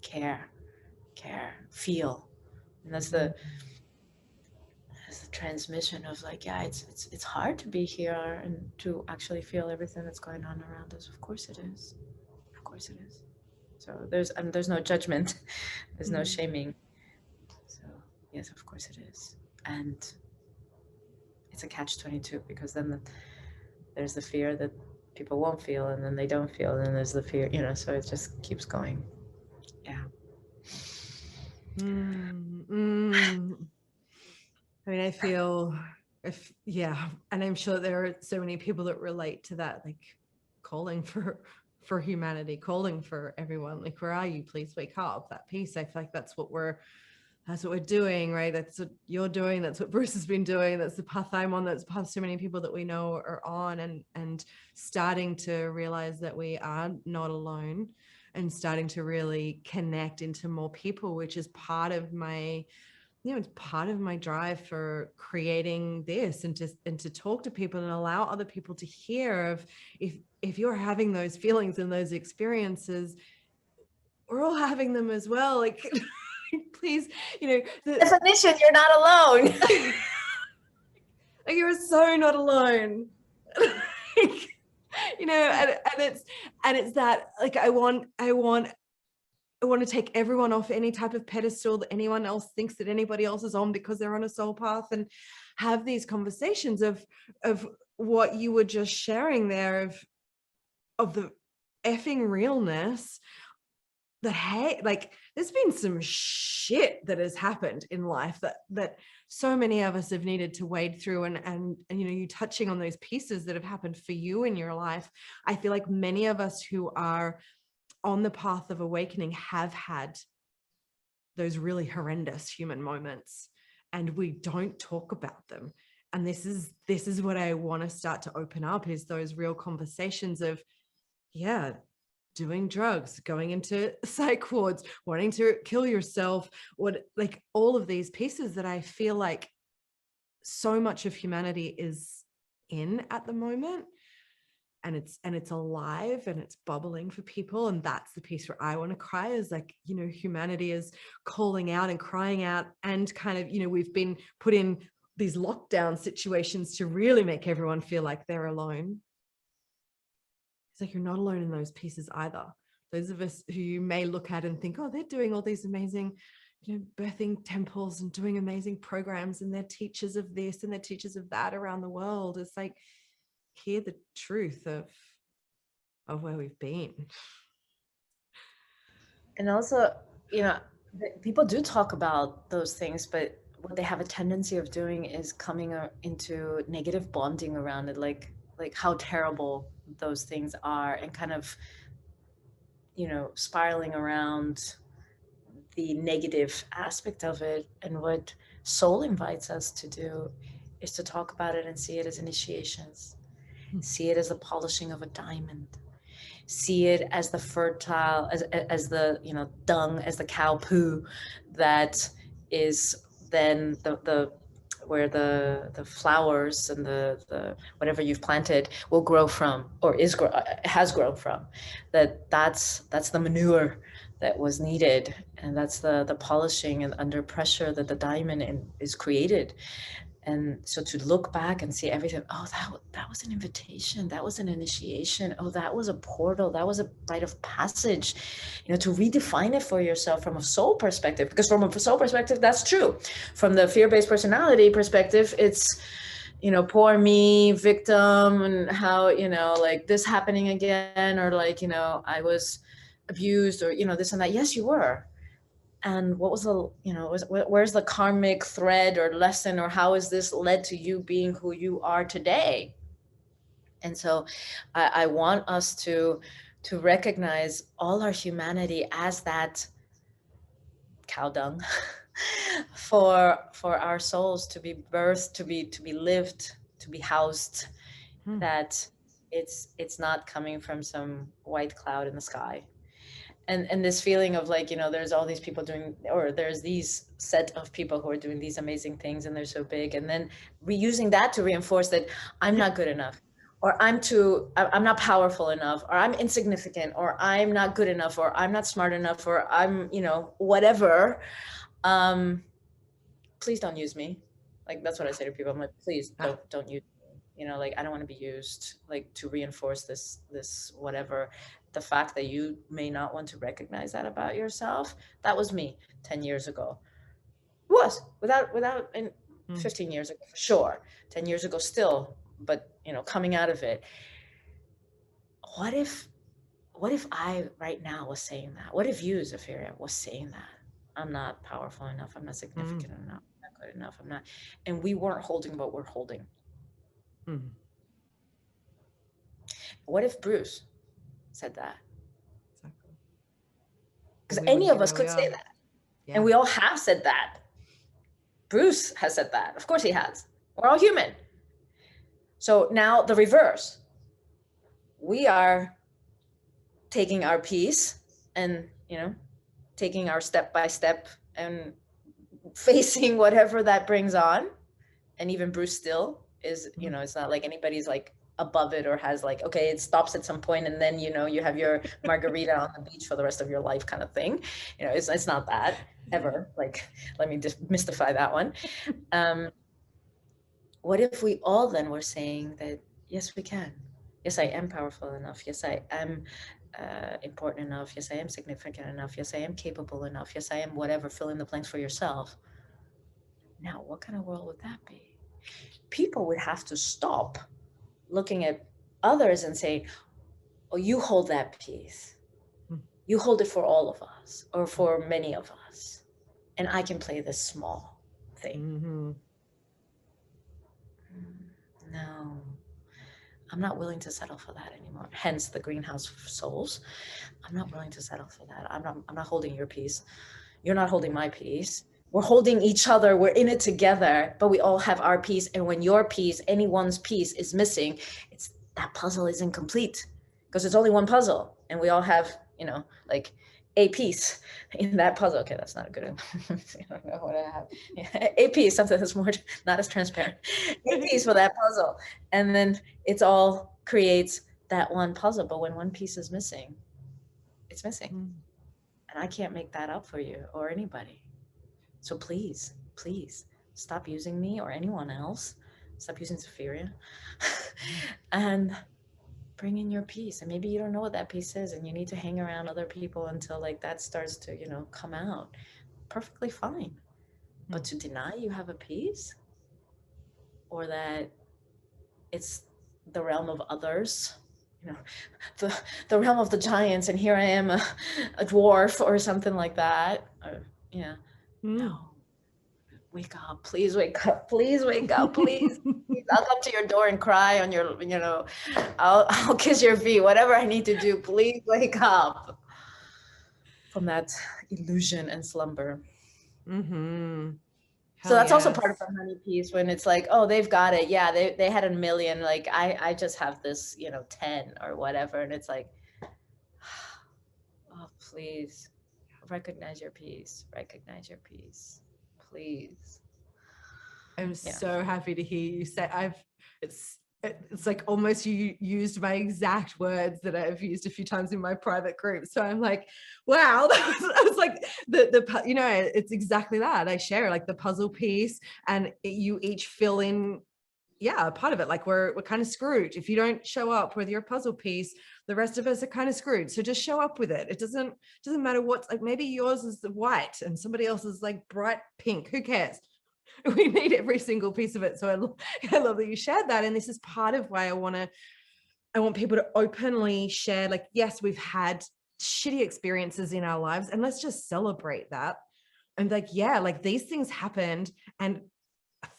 care, feel. And that's the transmission of, like, yeah, it's hard to be here and to actually feel everything that's going on around us. Of course it is. So there's no judgment. There's no shaming. So yes, of course it is. And it's a catch-22, because then there's the fear that people won't feel, and then they don't feel, and then there's the fear, so it just keeps going. Yeah. I mean, I feel, and I'm sure there are so many people that relate to that, like calling for humanity, calling for everyone, like, where are you? Please wake up. That piece, I feel like that's what we're doing, right? That's what you're doing. That's what Bruce has been doing. That's the path I'm on. That's the path so many people that we know are on, and starting to realize that we are not alone, and starting to really connect into more people, which is part of my, it's part of my drive for creating this, and to talk to people and allow other people to hear of, if you're having those feelings and those experiences, we're all having them as well. Like, please, the definition, you're not alone. like, you're so not alone. And it's that, like, I want to take everyone off any type of pedestal that anyone else thinks that anybody else is on, because they're on a soul path, and have these conversations of what you were just sharing there, of the effing realness hey, like there's been some shit that has happened in life that so many of us have needed to wade through, and you know, you touching on those pieces that have happened for you in your life. I feel like many of us who are on the path of awakening have had those really horrendous human moments, and we don't talk about them. And this is what I want to start to open up, is those real conversations of, yeah, doing drugs, going into psych wards, wanting to kill yourself, what, like all of these pieces that I feel like so much of humanity is in at the moment. And it's alive and it's bubbling for people. And that's the piece where I want to cry, is like, you know, humanity is calling out and crying out, and kind of, you know, we've been put in these lockdown situations to really make everyone feel like they're alone. It's like, you're not alone in those pieces either. Those of us who you may look at and think, oh, they're doing all these amazing, you know, birthing temples and doing amazing programs, and they're teachers of this and they're teachers of that around the world. It's like, hear the truth of where we've been. And also, you know, people do talk about those things, but what they have a tendency of doing is coming into negative bonding around it, like how terrible those things are, and kind of, you know, spiraling around the negative aspect of it. And what soul invites us to do is to talk about it and see it as initiations, see it as the polishing of a diamond, see it as the fertile, as the, you know, dung, as the cow poo that is then the where the flowers and the whatever you've planted will grow from, or has grown from. That's the manure that was needed, and that's the polishing and under pressure that the diamond is created. And so to look back and see everything, oh, that was an invitation, that was an initiation, oh, that was a portal, that was a rite of passage, you know, to redefine it for yourself from a soul perspective. Because from a soul perspective, that's true. From the fear-based personality perspective, it's, you know, poor me, victim, and how, you know, like this happening again, or like, you know, I was abused, or, you know, this and that. Yes, you were. And what was the, you know, where's the karmic thread or lesson, or how is this led to you being who you are today? And so I want us to recognize all our humanity as that cow dung for our souls to be birthed, to be lived, to be housed, that it's not coming from some white cloud in the sky. And this feeling of like, you know, there's all these people doing, or there's these set of people who are doing these amazing things, and they're so big, and then reusing that to reinforce that I'm not good enough, or I'm not powerful enough, or I'm insignificant, or I'm not good enough, or I'm not smart enough, or I'm, you know, whatever. Please don't use me. Like, that's what I say to people. I'm like, please don't use me. You know, like, I don't want to be used, like, to reinforce this whatever. The fact that you may not want to recognize that about yourself, that was me 10 years ago. It was without and 15 years ago, for sure. 10 years ago still, but, you know, coming out of it. What if I right now was saying that? What if you, Zapheria, was saying that? I'm not powerful enough. I'm not significant enough. I'm not good enough. I'm not. And we weren't holding what we're holding. What if Bruce said that? Because any of us could say that. Yeah. And we all have said that. Bruce has said that. Of course he has. We're all human. So now the reverse. We are taking our piece and, you know, taking our step by step and facing whatever that brings on. And even Bruce still is, you know, it's not like anybody's like above it or has like, okay, it stops at some point and then, you know, you have your margarita on the beach for the rest of your life kind of thing. You know, it's not that ever. Like, let me just mystify that one. What if we all then were saying that, yes, we can. Yes, I am powerful enough. Yes, I am important enough. Yes, I am significant enough. Yes, I am capable enough. Yes, I am whatever, fill in the blanks for yourself. Now, what kind of world would that be? People would have to stop looking at others and say, oh, you hold that piece. you hold it for all of us or for many of us, and I can play this small thing. No, I'm not willing to settle for that anymore. Hence the greenhouse souls. I'm not willing to settle for that. I'm not holding your peace. You're not holding my peace. We're holding each other. We're in it together, but we all have our piece. And when your piece, anyone's piece is missing, it's that puzzle is incomplete because it's only one puzzle and we all have, like a piece in that puzzle. Okay, that's not a good one. I don't know what I have. Yeah, a piece, something that's more not as transparent. A piece for that puzzle. And then it's all creates that one puzzle. But when one piece is missing, it's missing. And I can't make that up for you or anybody. So please, please stop using me or anyone else. Stop using Zapheria and bring in your piece. And maybe you don't know what that piece is and you need to hang around other people until like that starts to, come out. Perfectly fine. But to deny you have a piece or that it's the realm of others, the realm of the giants, and here I am a dwarf or something like that. No. Wake up, please wake up, please wake up, please. I'll come to your door and cry on your, I'll kiss your feet, whatever I need to do. Please wake up from that illusion and slumber. So that's also part of the honey piece when it's like, oh, they've got it. Yeah, they had 1 million. Like I just have this, 10 or whatever. And it's like, oh, please recognize your piece. Recognize your piece. Please. I'm so happy to hear you say it's like almost you used my exact words that I've used a few times in my private group. So I'm like, wow, that was like it's exactly that. I share like the puzzle piece and you each fill in a part of it. Like we're kind of screwed. If you don't show up with your puzzle piece, the rest of us are kind of screwed. So just show up with it. It doesn't matter what's like, maybe yours is the white and somebody else is like bright pink. Who cares? We need every single piece of it. So I love that you shared that. And this is part of why I want people to openly share, like, yes, we've had shitty experiences in our lives and let's just celebrate that. And like, yeah, like these things happened and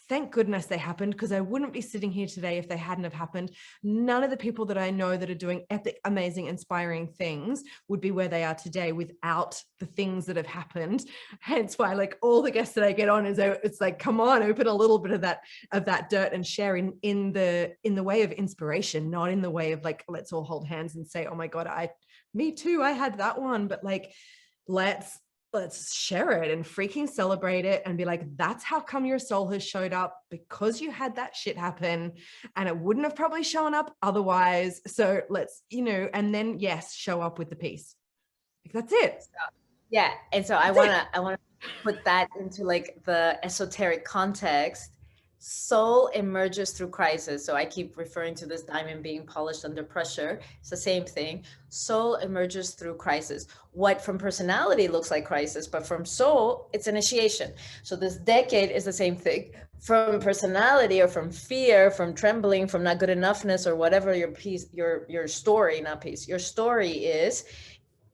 thank goodness they happened, because I wouldn't be sitting here today if they hadn't have happened. None of the people that I know that are doing epic, amazing, inspiring things would be where they are today without the things that have happened. Hence why like all the guests that I get on it's like, come on, open a little bit of that dirt and share in the way of inspiration, not in the way of like, let's all hold hands and say, oh my God, me too, I had that one. But like, let's share it and freaking celebrate it and be like, that's how come your soul has showed up, because you had that shit happen and it wouldn't have probably shown up otherwise. So let's, and then yes, show up with the piece. Like, that's it. Yeah. And so I want to put that into like the esoteric context. Soul emerges through crisis. So I keep referring to this diamond being polished under pressure. It's the same thing. Soul emerges through crisis. What from personality looks like crisis, but from soul, it's initiation. So this decade is the same thing. From personality or from fear, from trembling, from not good enoughness or whatever your piece, your story, not piece, your story is,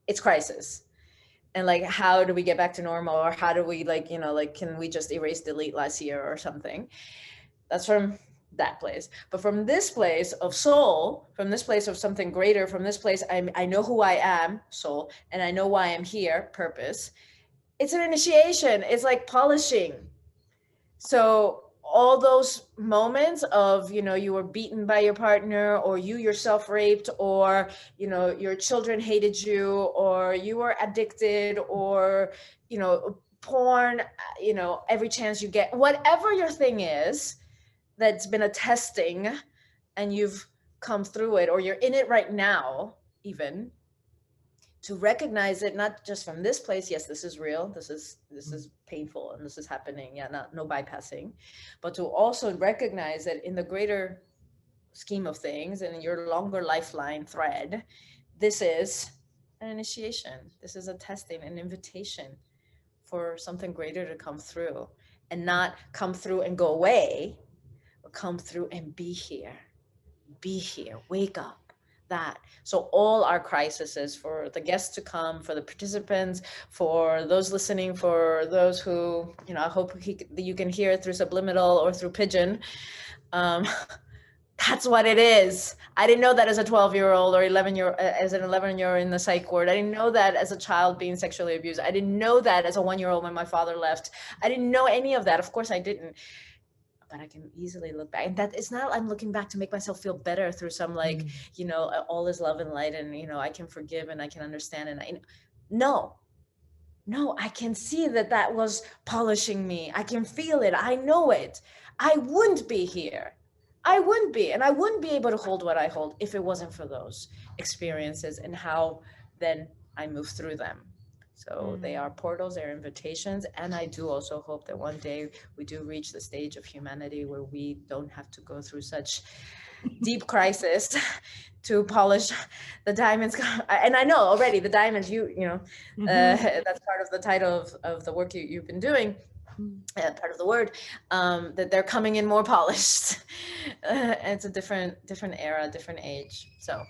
it's crisis. And like, how do we get back to normal? Or how do we like, can we just erase, delete last year or something? That's from that place. But from this place of soul, from this place of something greater, from this place, I know who I am, soul, and I know why I'm here, purpose. It's an initiation. It's like polishing. So all those moments of, you were beaten by your partner, or you yourself raped, or, your children hated you, or you were addicted, or, porn, every chance you get, whatever your thing is that's been a testing and you've come through it, or you're in it right now, even to recognize it, not just from this place. Yes, this is real. This is painful and this is happening. Yeah, no bypassing, but to also recognize it in the greater scheme of things and in your longer lifeline thread. This is an initiation. This is a testing, an invitation for something greater to come through, and not come through and go away, but come through and be here. Be here. Wake up. that. So all our crises, for the guests to come, for the participants, for those listening, for those who, you know, I hope you can hear through subliminal or through pigeon. That's what it is. I didn't know that as a 12-year-old or 11-year-old in the psych ward. I didn't know that as a child being sexually abused. I didn't know that as a 1-year-old when my father left. I didn't know any of that. Of course I didn't. But I can easily look back. And that it's not, I'm looking back to make myself feel better through some like, you know, all is love and light and, you know, I can forgive and I can understand. And no, I can see that that was polishing me. I can feel it. I know it. I wouldn't be here. I wouldn't be. And I wouldn't be able to hold what I hold if it wasn't for those experiences and how then I move through them. So they are portals, they're invitations. And I do also hope that one day we do reach the stage of humanity where we don't have to go through such deep crisis to polish the diamonds. And I know already the diamonds, you know, that's part of the title of the work you've been doing. Part of the word, that they're coming in more polished. It's a different era, different age. So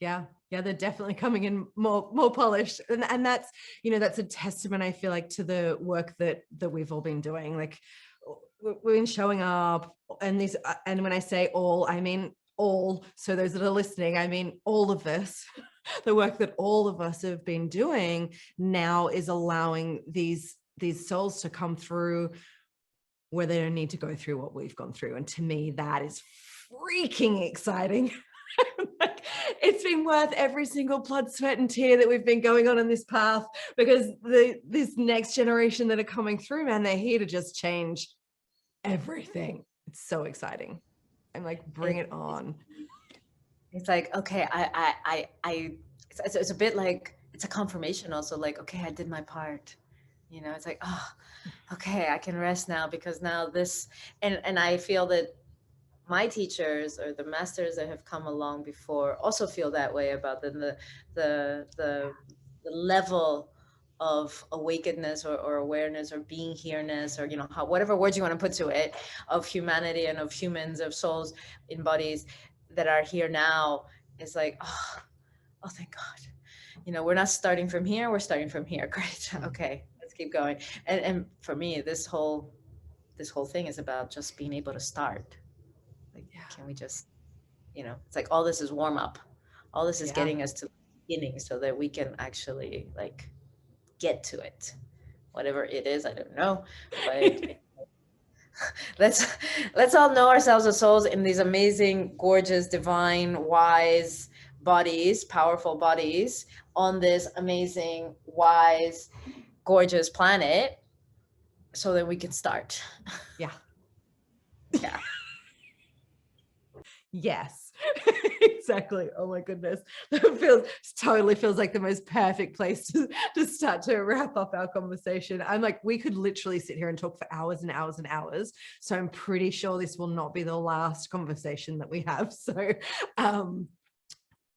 yeah, they're definitely coming in more polished, and that's, you know, that's a testament, I feel like, to the work that we've all been doing. Like, we've been showing up, and these, and when I say all, I mean all. So those that are listening, I mean all of this. The work that all of us have been doing now is allowing these souls to come through where they don't need to go through what we've gone through. And to me, that is freaking exciting. Like, it's been worth every single blood, sweat, and tear that we've been going on in this path, because this next generation that are coming through, man, they're here to just change everything. It's so exciting. I'm like, bring it on. It's like, okay, it's a bit like, it's a confirmation also, like, okay, I did my part. You know, it's like, oh, okay, I can rest now, because now this, and I feel that my teachers or the masters that have come along before also feel that way about the level of awakeness or awareness or being here-ness, or, you know, whatever words you want to put to it, of humanity and of humans, of souls in bodies that are here now. Is like, oh, thank God. You know, we're not starting from here, we're starting from here. Great. Okay, let's keep going. And for me, this whole thing is about just being able to start. Like, can we just, you know, it's like all this is warm up. All this is getting us to the beginning so that we can actually like get to it. Whatever it is, I don't know. But let's all know ourselves as souls in these amazing, gorgeous, divine, wise bodies, powerful bodies on this amazing, wise, gorgeous planet, so that we can start. Yeah. Yes. Exactly. Oh my goodness. That totally feels like the most perfect place to start to wrap up our conversation. I'm like, we could literally sit here and talk for hours and hours and hours. So I'm pretty sure this will not be the last conversation that we have. So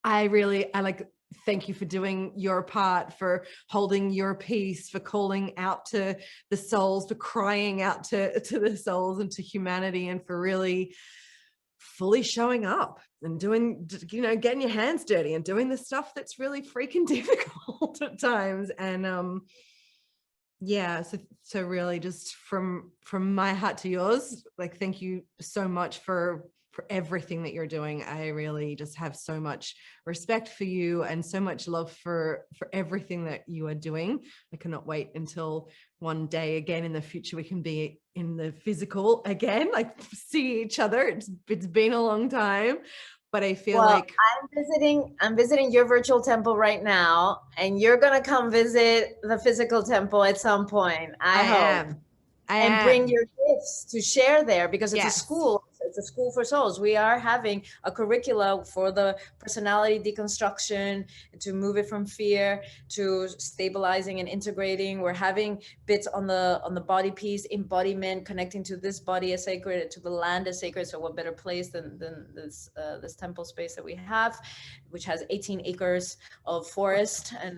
I like, thank you for doing your part, for holding your peace, for calling out to the souls, for crying out to the souls and to humanity, and for really fully showing up and doing, you know, getting your hands dirty and doing the stuff that's really freaking difficult at times. And yeah, so really, just from my heart to yours, like, thank you so much for everything that you're doing. I really just have so much respect for you and so much love for everything that you are doing. I cannot wait until one day again in the future we can be in the physical again, like see each other. It's been a long time, but I feel like I'm visiting your virtual temple right now, and you're gonna come visit the physical temple at some point. I hope. Bring your gifts to share there, because it's a school. It's a school for souls. We are having a curricula for the personality deconstruction, to move it from fear to stabilizing and integrating. We're having bits on the body piece, embodiment, connecting to this body as sacred, to the land as sacred. So what better place than this temple space that we have, which has 18 acres of forest and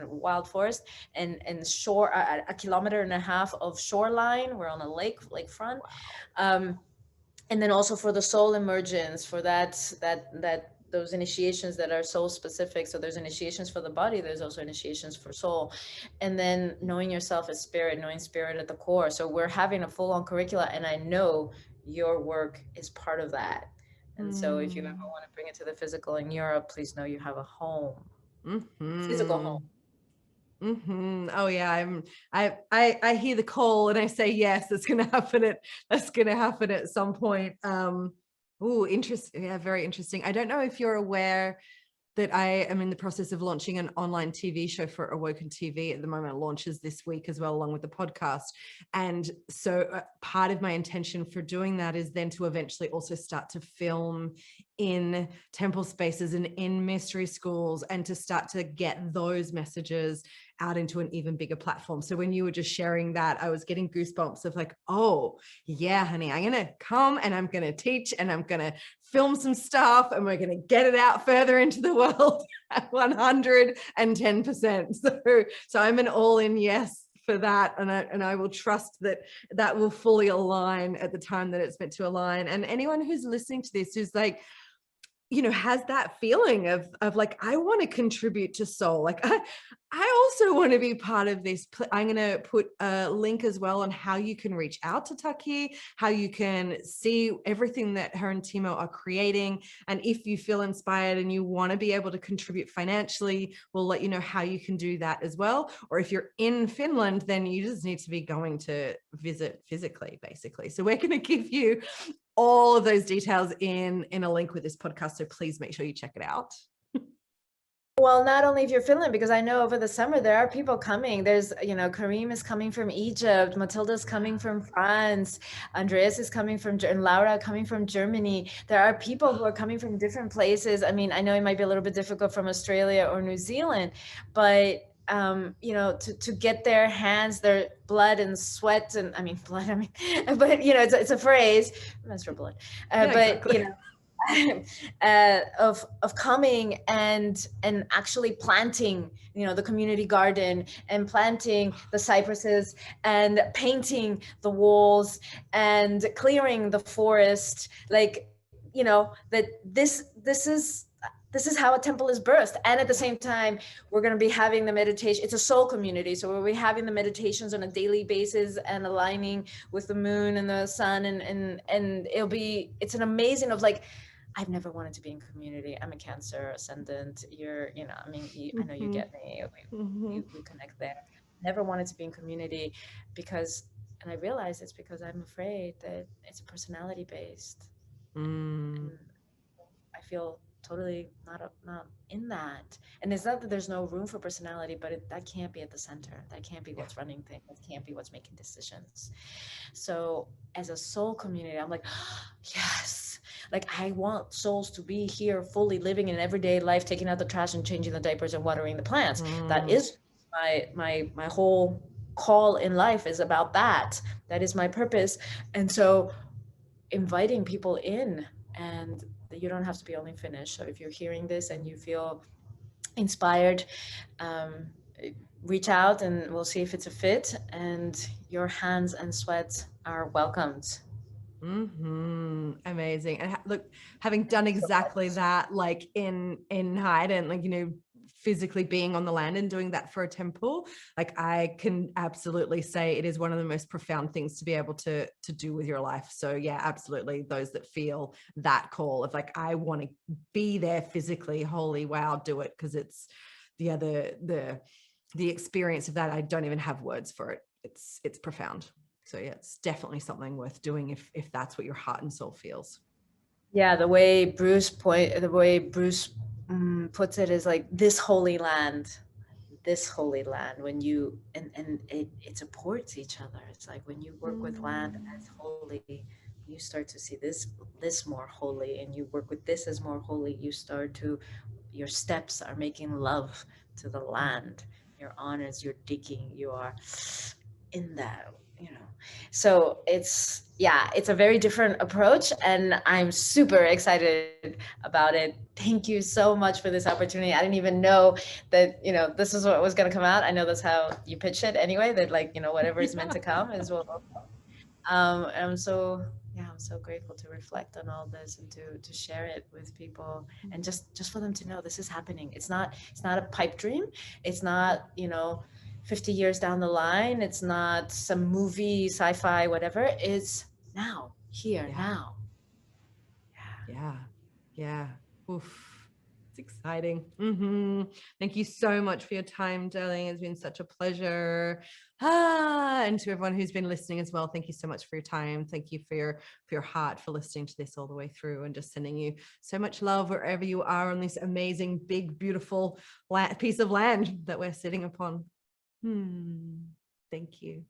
wild forest, and shore, a kilometer and a half of shoreline. We're on a lakefront. And then also for the soul emergence, for that those initiations that are soul specific. So there's initiations for the body, there's also initiations for soul. And then knowing yourself as spirit, knowing spirit at the core. So we're having a full-on curricula, and I know your work is part of that. And so if you ever want to bring it to the physical in Europe, please know you have a home, physical home. Oh yeah, I hear the call and I say yes, that's gonna happen at some point. Oh, interesting. Yeah, very interesting. I don't know if you're aware that I am in the process of launching an online TV show for Awoken TV at the moment. It launches this week as well, along with the podcast. And so part of my intention for doing that is then to eventually also start to film in temple spaces and in mystery schools, and to start to get those messages out into an even bigger platform. So when you were just sharing that, I was getting goosebumps of like, oh yeah, honey, I'm going to come and I'm going to teach and I'm going to film some stuff and we're going to get it out further into the world at 110%. So I'm an all-in yes for that. And I will trust that that will fully align at the time that it's meant to align. And anyone who's listening to this who's like, you know, has that feeling of like, I want to contribute to soul. Like I also want to be part of this. I'm going to put a link as well on how you can reach out to Takih, how you can see everything that her and Timo are creating. And if you feel inspired and you want to be able to contribute financially, we'll let you know how you can do that as well. Or if you're in Finland, then you just need to be going to visit physically, basically. So we're going to give you all of those details in a link with this podcast. So please make sure you check it out. Well, not only if you're Finland, because I know over the summer there are people coming. There's, you know, Kareem is coming from Egypt, Matilda's coming from France, Andreas is coming from, and Laura coming from Germany. There are people who are coming from different places. I mean, I know it might be a little bit difficult from Australia or New Zealand, but you know, to get their hands, their blood and sweat, and but you know, it's a phrase, menstrual blood, Yeah, but exactly. you know, of coming and actually planting, you know, the community garden and planting the cypresses and painting the walls and clearing the forest, like, you know, that this is how a temple is birthed. And at the same time, we're going to be having the meditation. It's a soul community. So we'll be having the meditations on a daily basis and aligning with the moon and the sun. And it's an amazing of like, I've never wanted to be in community. I'm a Cancer ascendant. You're, you know, I mean, I know you get me. We connect there. Never wanted to be in community because, and I realized it's because I'm afraid that it's a personality based. And I feel totally not in that. And it's not that there's no room for personality, but that can't be at the center. That can't be what's running things. That can't be what's making decisions. So as a soul community, I'm like, yes. Like I want souls to be here fully living in everyday life, taking out the trash and changing the diapers and watering the plants. That is my whole call in life, is about that. That is my purpose. And so inviting people in, and you don't have to be only Finnish. So if you're hearing this and you feel inspired, reach out and we'll see if it's a fit, and your hands and sweat are welcomed. Amazing. And look, having done exactly that, like in Haydn, like, you know, physically being on the land and doing that for a temple, like I can absolutely say it is one of the most profound things to be able to do with your life. So yeah, absolutely. Those that feel that call of like, I want to be there physically, holy wow, do it. Because it's the experience of that. I don't even have words for it. It's profound. So yeah, it's definitely something worth doing if that's what your heart and soul feels. Yeah, the way Bruce puts it is like this holy land, when you it supports each other. It's like when you work with land as holy, you start to see this more holy, and you work with this as more holy, your steps are making love to the land, your honors, you're digging, you are in that, you know. So it's a very different approach, and I'm super excited about it. Thank you so much for this opportunity. I didn't even know that, you know, this is what was going to come out. I know that's how you pitch it anyway, that like, you know, whatever is meant to come is what will come. I'm so Yeah, I'm so grateful to reflect on all this and to share it with people, and just for them to know this is happening. It's not a pipe dream. It's not, 50 years down the line. It's not some movie, sci-fi, whatever. It's now, here, Yeah. now. Yeah. Yeah. Oof. It's exciting. Thank you so much for your time, darling. It's been such a pleasure. And to everyone who's been listening as well, thank you so much for your time. Thank you for your heart, for listening to this all the way through, and just sending you so much love wherever you are on this amazing, big, beautiful piece of land that we're sitting upon. Thank you.